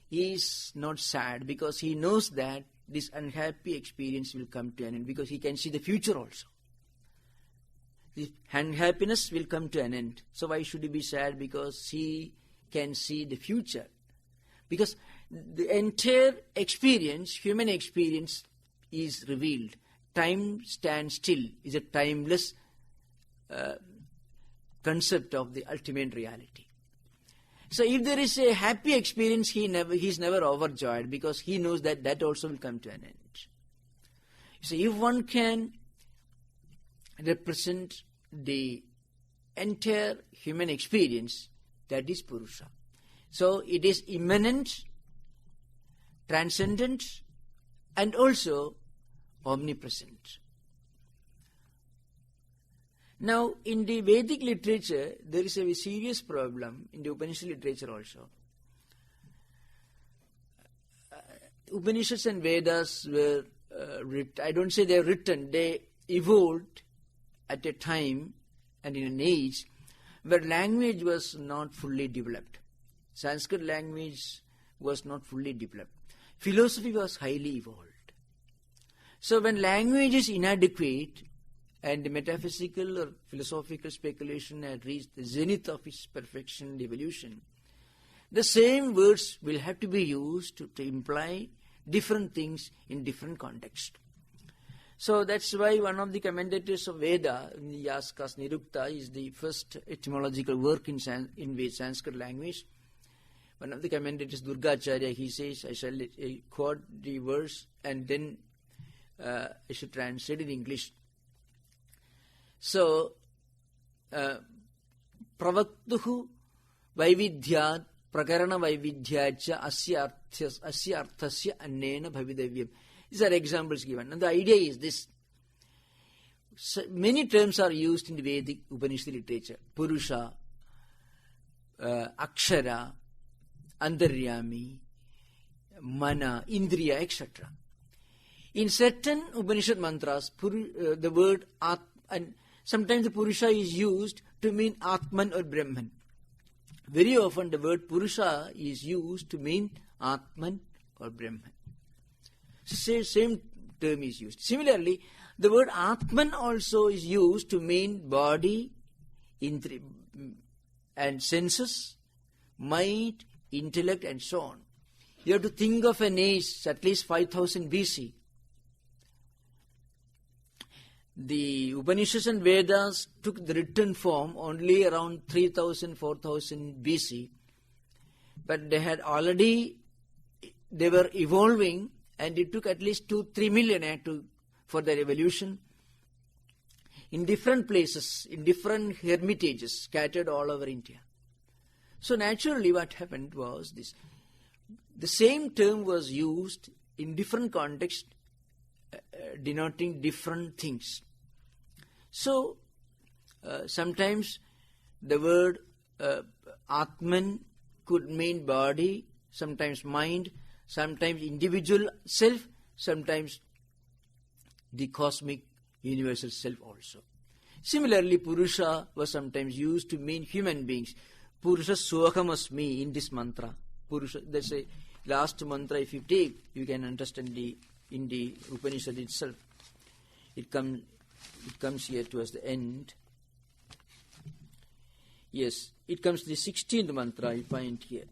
he is not sad, because he knows that this unhappy experience will come to an end, because he can see the future also. The unhappiness will come to an end. So why should he be sad? Because he can see the future. Because the entire experience, human experience, is revealed. Time stands still is a timeless concept of the ultimate reality. So if there is a happy experience, he is never overjoyed, because he knows that that also will come to an end. So if one can represent the entire human experience, that is Purusha. So it is immanent, transcendent, and also omnipresent. Now, in the Vedic literature, there is a serious problem in the Upanishad literature also. Upanishads and Vedas were I don't say they are written, they evolved at a time and in an age where language was not fully developed. Sanskrit language was not fully developed. Philosophy was highly evolved. So when language is inadequate and the metaphysical or philosophical speculation had reached the zenith of its perfection and evolution, the same words will have to be used to imply different things in different contexts. So that's why one of the commentators of Veda, Yaska's Nirukta, is the first etymological work in Sanskrit language. One of the commentators, Acharya, he says, I shall quote the verse and then I should translate it in English. So, pravaktuhu vaividhyat prakarana vaividhyacha asya arthasya annena bhavidavyam. These are examples given. And the idea is this. So many terms are used in the Vedic Upanishad literature. Purusha, Akshara, Antaryami, Mana, Indriya, etc. In certain Upanishad mantras, the word and sometimes the Purusha is used to mean Atman or Brahman. Very often the word Purusha is used to mean Atman or Brahman. Same term is used. Similarly, the word Atman also is used to mean body, and senses, mind, intellect, and so on. You have to think of an age at least 5000 BC. The Upanishads and Vedas took the written form only around 3000, 4000 BC. But they were evolving, and it took at least 2-3 millennia for their evolution in different places, in different hermitages scattered all over India. So naturally what happened was this. The same term was used in different contexts, denoting different things. So, sometimes the word Atman could mean body, sometimes mind, sometimes individual self, sometimes the cosmic universal self also. Similarly, Purusha was sometimes used to mean human beings. Purusha Sohamasmi in this mantra. Purusha, that's a last mantra. If you take, you can understand in the Upanishad itself. It comes here towards the end. Yes, it comes to the 16th mantra, you find here.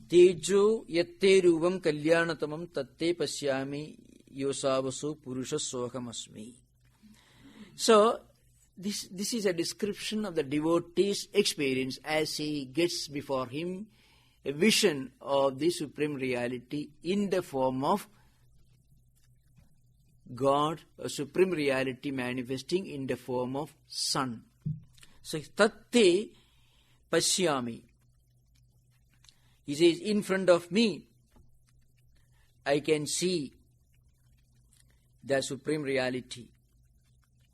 Tejo yatte ruvam kalyanatamam tatte pasyami yosavasu purusha sohamasmi. So, this is a description of the devotee's experience as he gets before him a vision of the Supreme Reality in the form of God, a Supreme Reality manifesting in the form of Sun. So, tatte pasyami. He says, in front of me, I can see the Supreme Reality.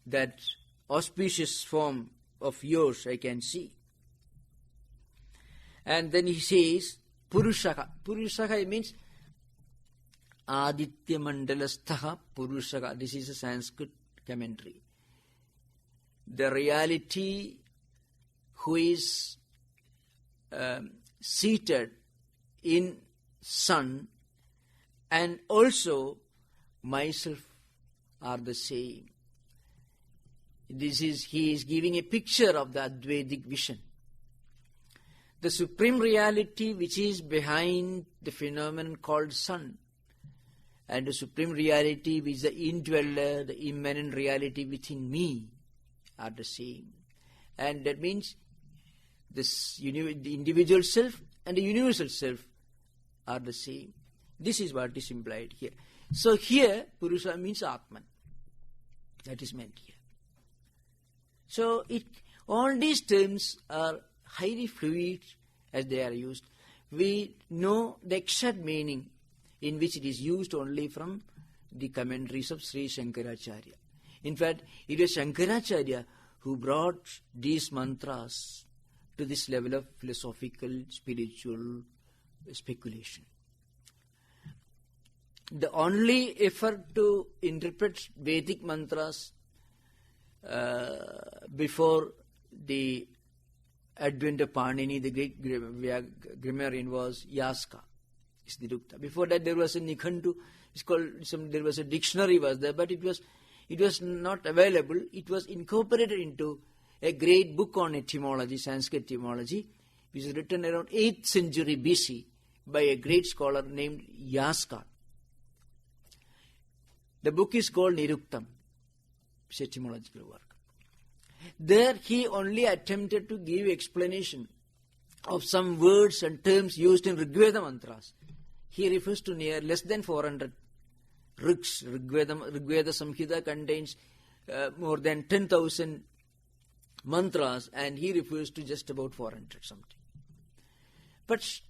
That auspicious form of yours I can see. And then he says, Purushaka. Purushaka means Aditya Mandalastaha Purushaka. This is a Sanskrit commentary. The reality who is seated in sun and also myself are the same. He is giving a picture of the Advaitic vision. The Supreme Reality which is behind the phenomenon called sun, and the Supreme Reality which is the indweller, the immanent reality within me are the same. And that means the individual self and the universal self are the same. This is what is implied here. So here, Purusha means Atman. That is meant here. So all these terms are highly fluid as they are used. We know the exact meaning in which it is used only from the commentaries of Sri Shankaracharya. In fact, it was Shankaracharya who brought these mantras to this level of philosophical, spiritual speculation. The only effort to interpret Vedic mantras before the advent of Panini, the great grammarian, was Yaska, Nirukta. Before that there was a Nikhantu, there was a dictionary was there, but it was not available. It was incorporated into a great book on etymology, Sanskrit etymology, which is written around 8th century BC by a great scholar named Yaska. The book is called Niruktam. It's an etymological work. There he only attempted to give explanation of some words and terms used in Rigveda mantras. He refers to less than 400 rigs. Rigveda Samhita contains more than 10,000 mantras, and he refers to just about 400 something. But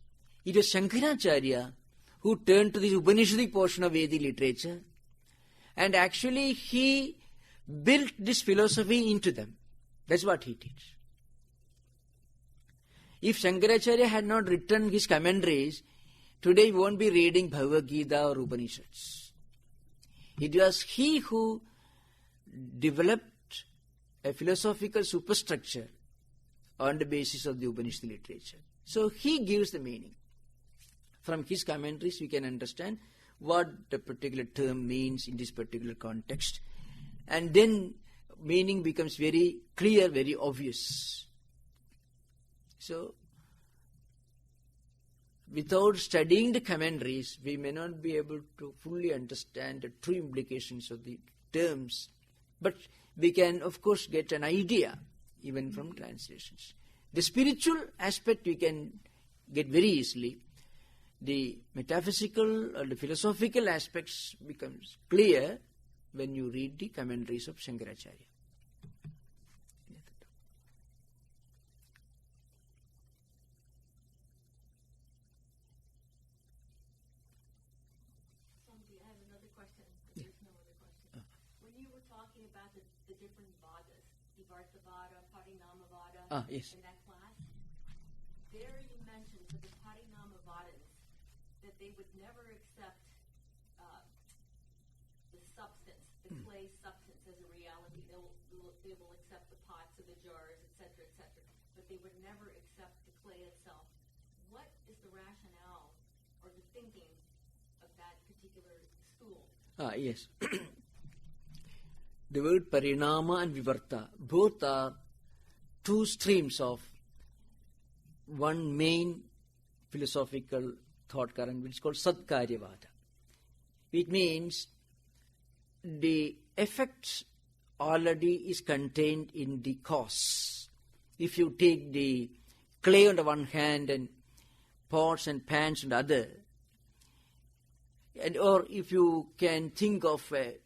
it was Shankaracharya who turned to the Upanishadic portion of Vedic literature, and actually he built this philosophy into them. That's what he did. If Shankaracharya had not written his commentaries, today we won't be reading Bhagavad Gita or Upanishads. It was he who developed a philosophical superstructure on the basis of the Upanishad literature. So he gives the meaning. From his commentaries we can understand what the particular term means in this particular context. And then meaning becomes very clear, very obvious. So, without studying the commentaries, we may not be able to fully understand the true implications of the terms. But we can, of course, get an idea even from translations. The spiritual aspect we can get very easily. The metaphysical or the philosophical aspects becomes clear when you read the commentaries of Shankaracharya. I have another question. There's no other question. When you were talking about the different vadas, Advaita Vada, Parinama Vada, Yes. in that class, there you mentioned for the Parinama Vadas that they would never accept the substance, the clay substance as a reality. They will accept the pots or the jars, etc., but they would never accept the clay itself. What is the rationale or the thinking of that particular school? Yes. The word Parinama and Vivarta, both are two streams of one main philosophical thought current, which is called Sadkaryavada. It means the effect already is contained in the cause. If you take the clay on the one hand and pots and pans on the other, or if you can think of a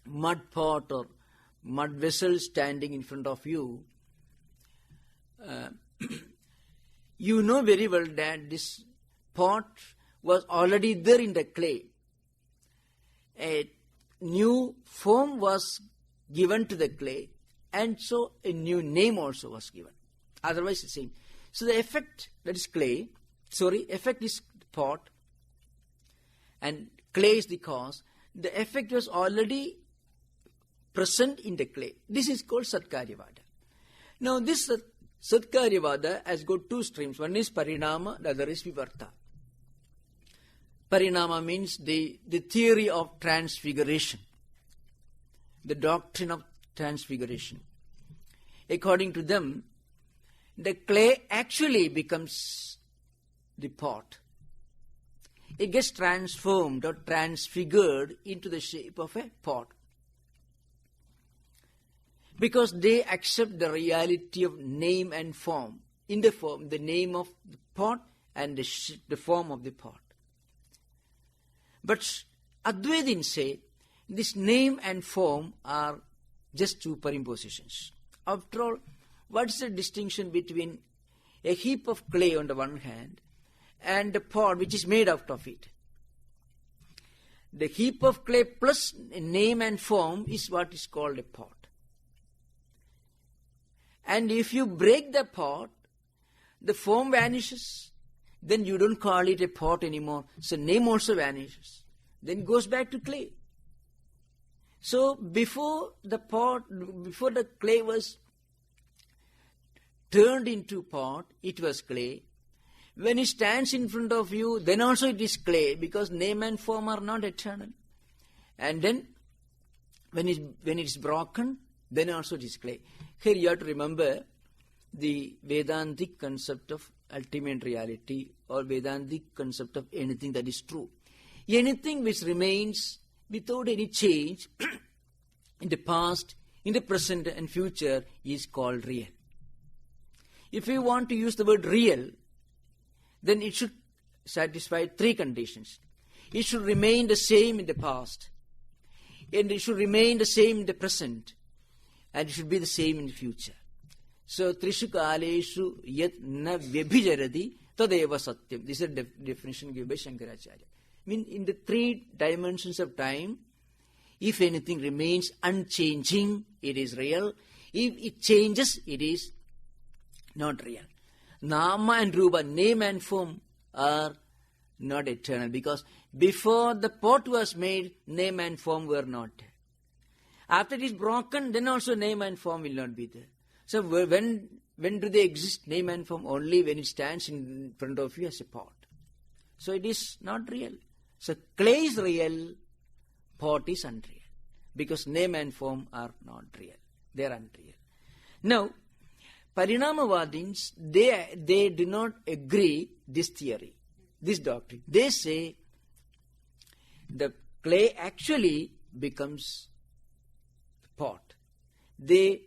mud pot or mud vessel standing in front of you, you know very well that this pot was already there in the clay. A new form was given to the clay, and so a new name also was given. Otherwise the same. So the effect, that is clay, effect is pot, and clay is the cause. The effect was already present in the clay. This is called Sadkaryavada. Now this Sadkaryavada has got two streams. One is Parinama, the other is Vivarta. Parinama means the theory of transfiguration, the doctrine of transfiguration. According to them, the clay actually becomes the pot. It gets transformed or transfigured into the shape of a pot. Because they accept the reality of name and form, in the form, the name of the pot and the form of the pot. But Advaitins say this name and form are just superimpositions. After all, what's the distinction between a heap of clay on the one hand and the pot which is made out of it? The heap of clay plus name and form is what is called a pot. And if you break the pot, the form vanishes. Then you don't call it a pot anymore. So name also vanishes. Then it goes back to clay. So before the clay was turned into pot, it was clay. When it stands in front of you, then also it is clay, because name and form are not eternal. And then when it is broken, then also it is clay. Here you have to remember the Vedantic concept of ultimate reality, or Vedantic concept of anything that is true. Anything which remains without any change in the past, in the present and future is called real. If you want to use the word real, then it should satisfy three conditions. It should remain the same in the past, and it should remain the same in the present, and it should be the same in the future. So, Trishu Kaleshu Yat Na Vyabhijarati Tadeva Satyam. This is the definition given by Shankaracharya. I mean, in the three dimensions of time, if anything remains unchanging, it is real. If it changes, it is not real. Nama and Rupa, name and form, are not eternal, because before the pot was made, name and form were not there. After it is broken, then also name and form will not be there. So when do they exist, name and form? Only when it stands in front of you as a pot. So it is not real. So clay is real, pot is unreal, because name and form are not real. They are unreal. Now, Parinamavadins, they do not agree this theory, this doctrine. They say the clay actually becomes pot. They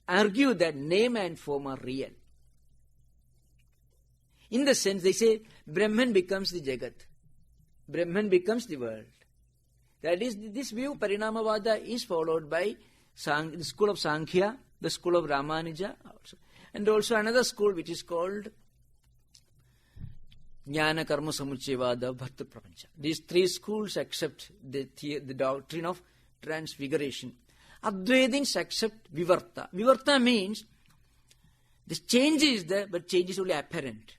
argue that name and form are real. In the sense, they say Brahman becomes the Jagat. Brahman becomes the world. That is, this view, Parinamavada, is followed by the school of Sankhya, the school of Ramanuja, also. And also another school which is called Jnana Karma Samuchayavada Bharta Prapancha. These three schools accept the doctrine of transfiguration. Advaitins accept Vivarta. Vivarta means the change is there, but change is only apparent.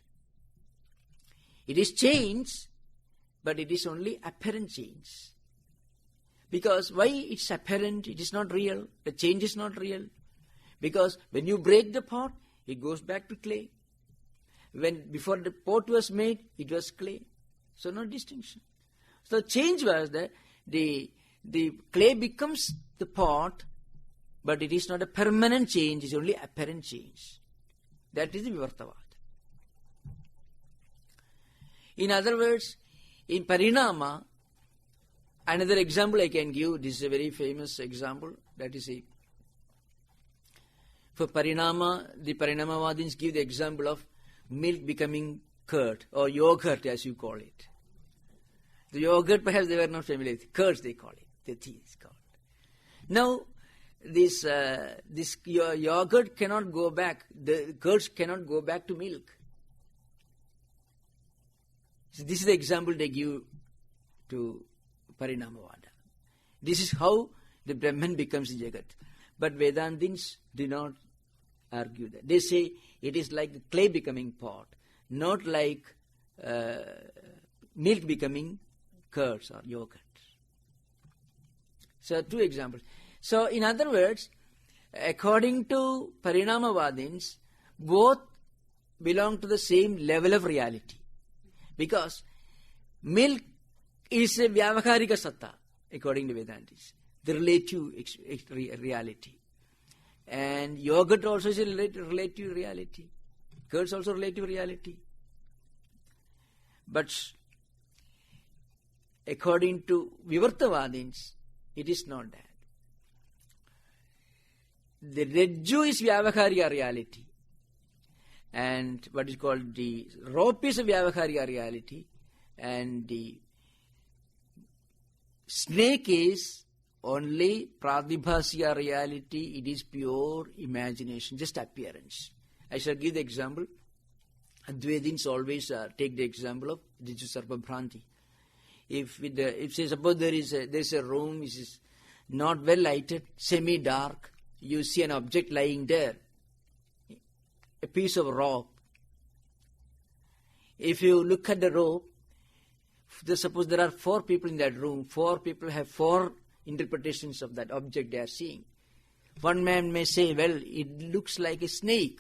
It is change, but it is only apparent change. Because why it's apparent, it is not real, the change is not real. Because when you break the pot, it goes back to clay. Before the pot was made, it was clay. So no distinction. So the change was that the clay becomes the pot, but it is not a permanent change, it is only apparent change. That is the Vivartavad. In other words, in Parinama, another example I can give, this is a very famous example, that is for Parinama, the Parinamavadins give the example of milk becoming curd, or yogurt as you call it. The yogurt, perhaps they were not familiar with, curds they call it, the tea is called. Now, this yogurt cannot go back, the curds cannot go back to milk. So this is the example they give to Parinamavada. This is how the Brahman becomes the Jagat. But Vedantins do not argue that. They say it is like the clay becoming pot, not like milk becoming curds or yogurt. So two examples. So in other words, according to Parinamavadins, both belong to the same level of reality. Because milk is a Vyavaharika Satta, according to Vedantis, the relative reality. And yogurt also is a relative reality. Curds also relative reality. But according to Vivartavadins, it is not that. The Rajju is Vyavaharika reality. And what is called the rope is a Vyavaharika reality. And the snake is only Pradibhasya reality. It is pure imagination, just appearance. I shall give the example. Advaitins always take the example of Sarva Bhranti. If say suppose there is a room which is not well lighted, semi-dark, you see an object lying there, a piece of rope. If you look at the rope, suppose there are 4 people in that room, 4 people have 4 interpretations of that object they are seeing. One man may say, well, it looks like a snake,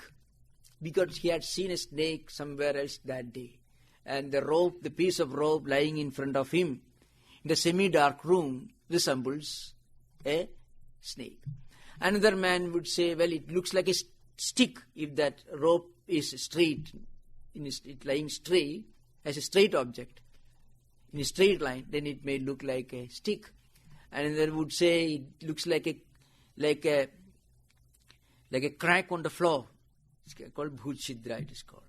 because he had seen a snake somewhere else that day. And the rope, the piece of rope lying in front of him in the semi-dark room resembles a snake. Another man would say, well, it looks like a stick if that rope is straight, it lying straight, as a straight object, in a straight line, then it may look like a stick. Another would say it looks like a crack on the floor. It's called Bhutchidra, it is called.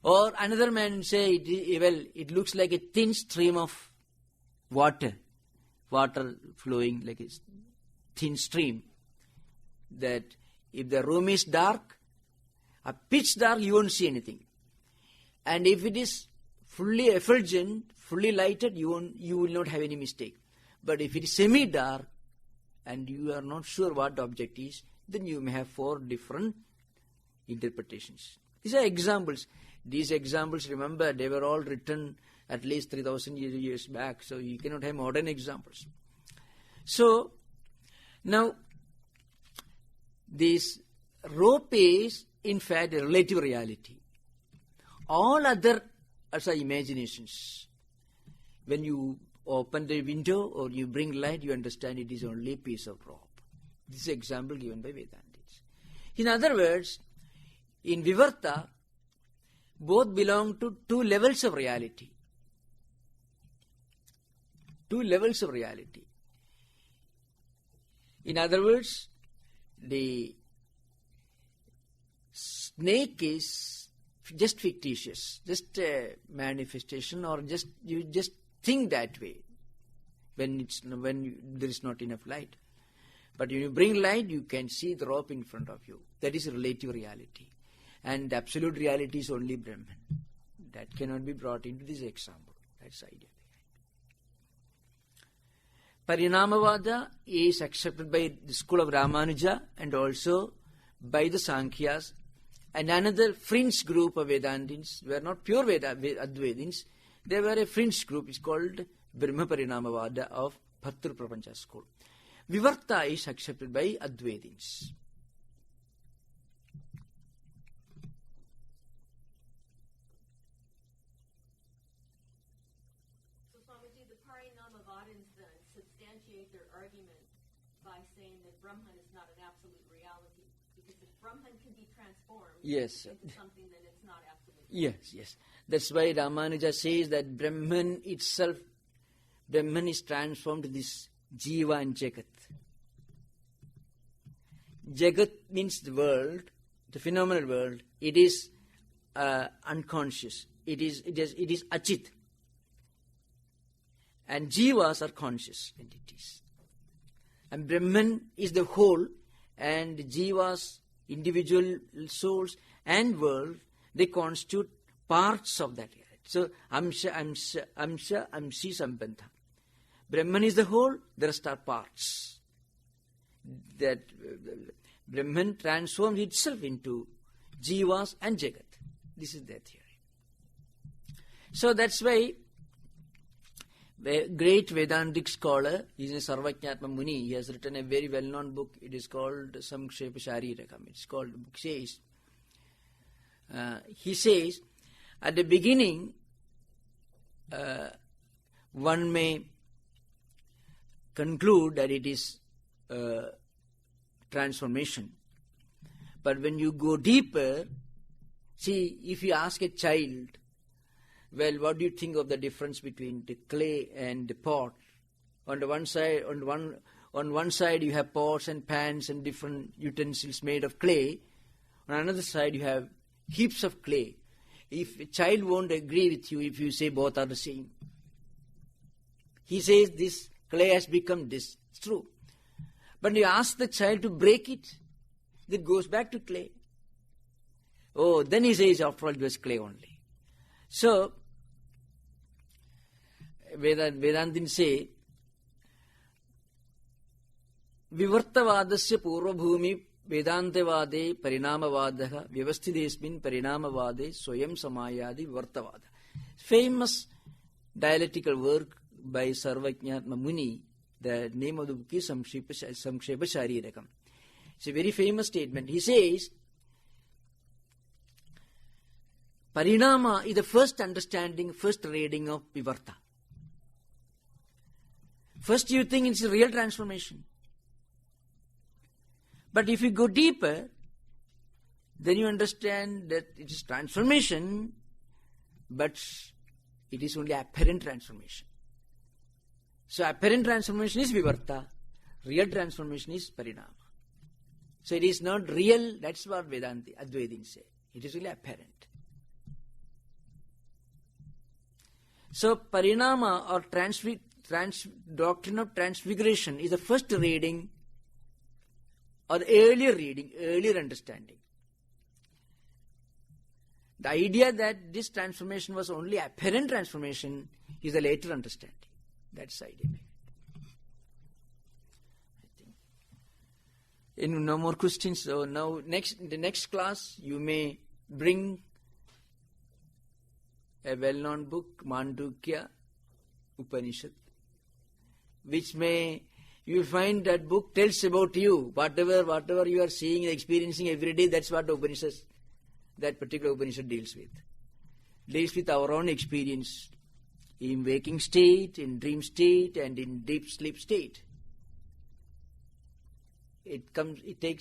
Or another man would say, it looks like a thin stream of water flowing like a thin stream. That if the room is dark, a pitch dark, you won't see anything. And if it is fully effulgent, fully lighted, you will not have any mistake. But if it is semi-dark and you are not sure what the object is, then you may have 4 different interpretations. These are examples. These examples, remember, they were all written at least 3,000 years back, so you cannot have modern examples. So, now, this rope is, in fact, a relative reality. All other are imaginations. When you open the window or you bring light, you understand it is only a piece of rope. This is an example given by Vedantis. In other words, in Vivarta, both belong to two levels of reality. Two levels of reality. In other words, the snake is just fictitious, just a manifestation, or you just think that way when there is not enough light. But when you bring light, you can see the rope in front of you. That is relative reality. And absolute reality is only Brahman. That cannot be brought into this example. That's the idea. Parinamavada is accepted by the school of Ramanuja and also by the Sankhyas. And another fringe group of Vedantins were not pure Advaitins. They were a fringe group. It's called Brahma Parinamavada of Bhartru Prapancha school. Vivarta is accepted by Advaitins. So Swamiji, the Parinamavadins then substantiate their argument by saying that Brahman is not an absolute reality. Because if Brahman can be transformed into something, then it's not absolute. Yes. That's why Ramanuja says that Brahman is transformed to this Jiva and Jagat. Jagat means the world, the phenomenal world. It is unconscious. It is Achit. And Jivas are conscious entities. And Brahman is the whole, and Jivas, individual souls and world, they constitute parts of that reality. So, Amsha, Amshi, Sambandha. Brahman is the whole, the rest are parts. That Brahman transforms itself into Jivas and Jagat. This is their theory. So that's why the great Vedantic scholar, he is a Sarvajñatma Muni, he has written a very well-known book. It is called Samkshepa Sharirakam. It's called, the book says, he says, at the beginning, one may conclude that it is transformation. But when you go deeper, see, if you ask a child, well, what do you think of the difference between the clay and the pot? On the one side, on one side you have pots and pans and different utensils made of clay. On another side you have heaps of clay. If a child won't agree with you if you say both are the same. He says this clay has become this. It's true. But you ask the child to break it, it goes back to clay. Oh, then he says, after all, it was clay only. So, Vedantins say, Vivartavadasya purvabhumi Vedantavade parinamavadaha vyavasthidesmin parinamavade soyam samayadi vivartavada. Famous dialectical work by Sarvajñatma Muni. The name of the book is Samkshepa Sharirakam. It's a very famous statement. He says, Parinama is the first understanding, first reading of Vivarta. First you think it's a real transformation. But if you go deeper, then you understand that it is transformation, but it is only apparent transformation. So apparent transformation is Vivarta, real transformation is Parinama. So it is not real, that's what Advaitins say. It is only apparent. So Parinama or doctrine of transfiguration is the first reading or earlier understanding. The idea that this transformation was only apparent transformation is a later understanding. That's the idea. No more questions. So now in the next class you may bring a well-known book, Mandukya Upanishad, which you will find that book tells about you. Whatever you are seeing, experiencing every day, that's what that particular Upanishad deals with. Deals with our own experience in waking state, in dream state, and in deep sleep state. It takes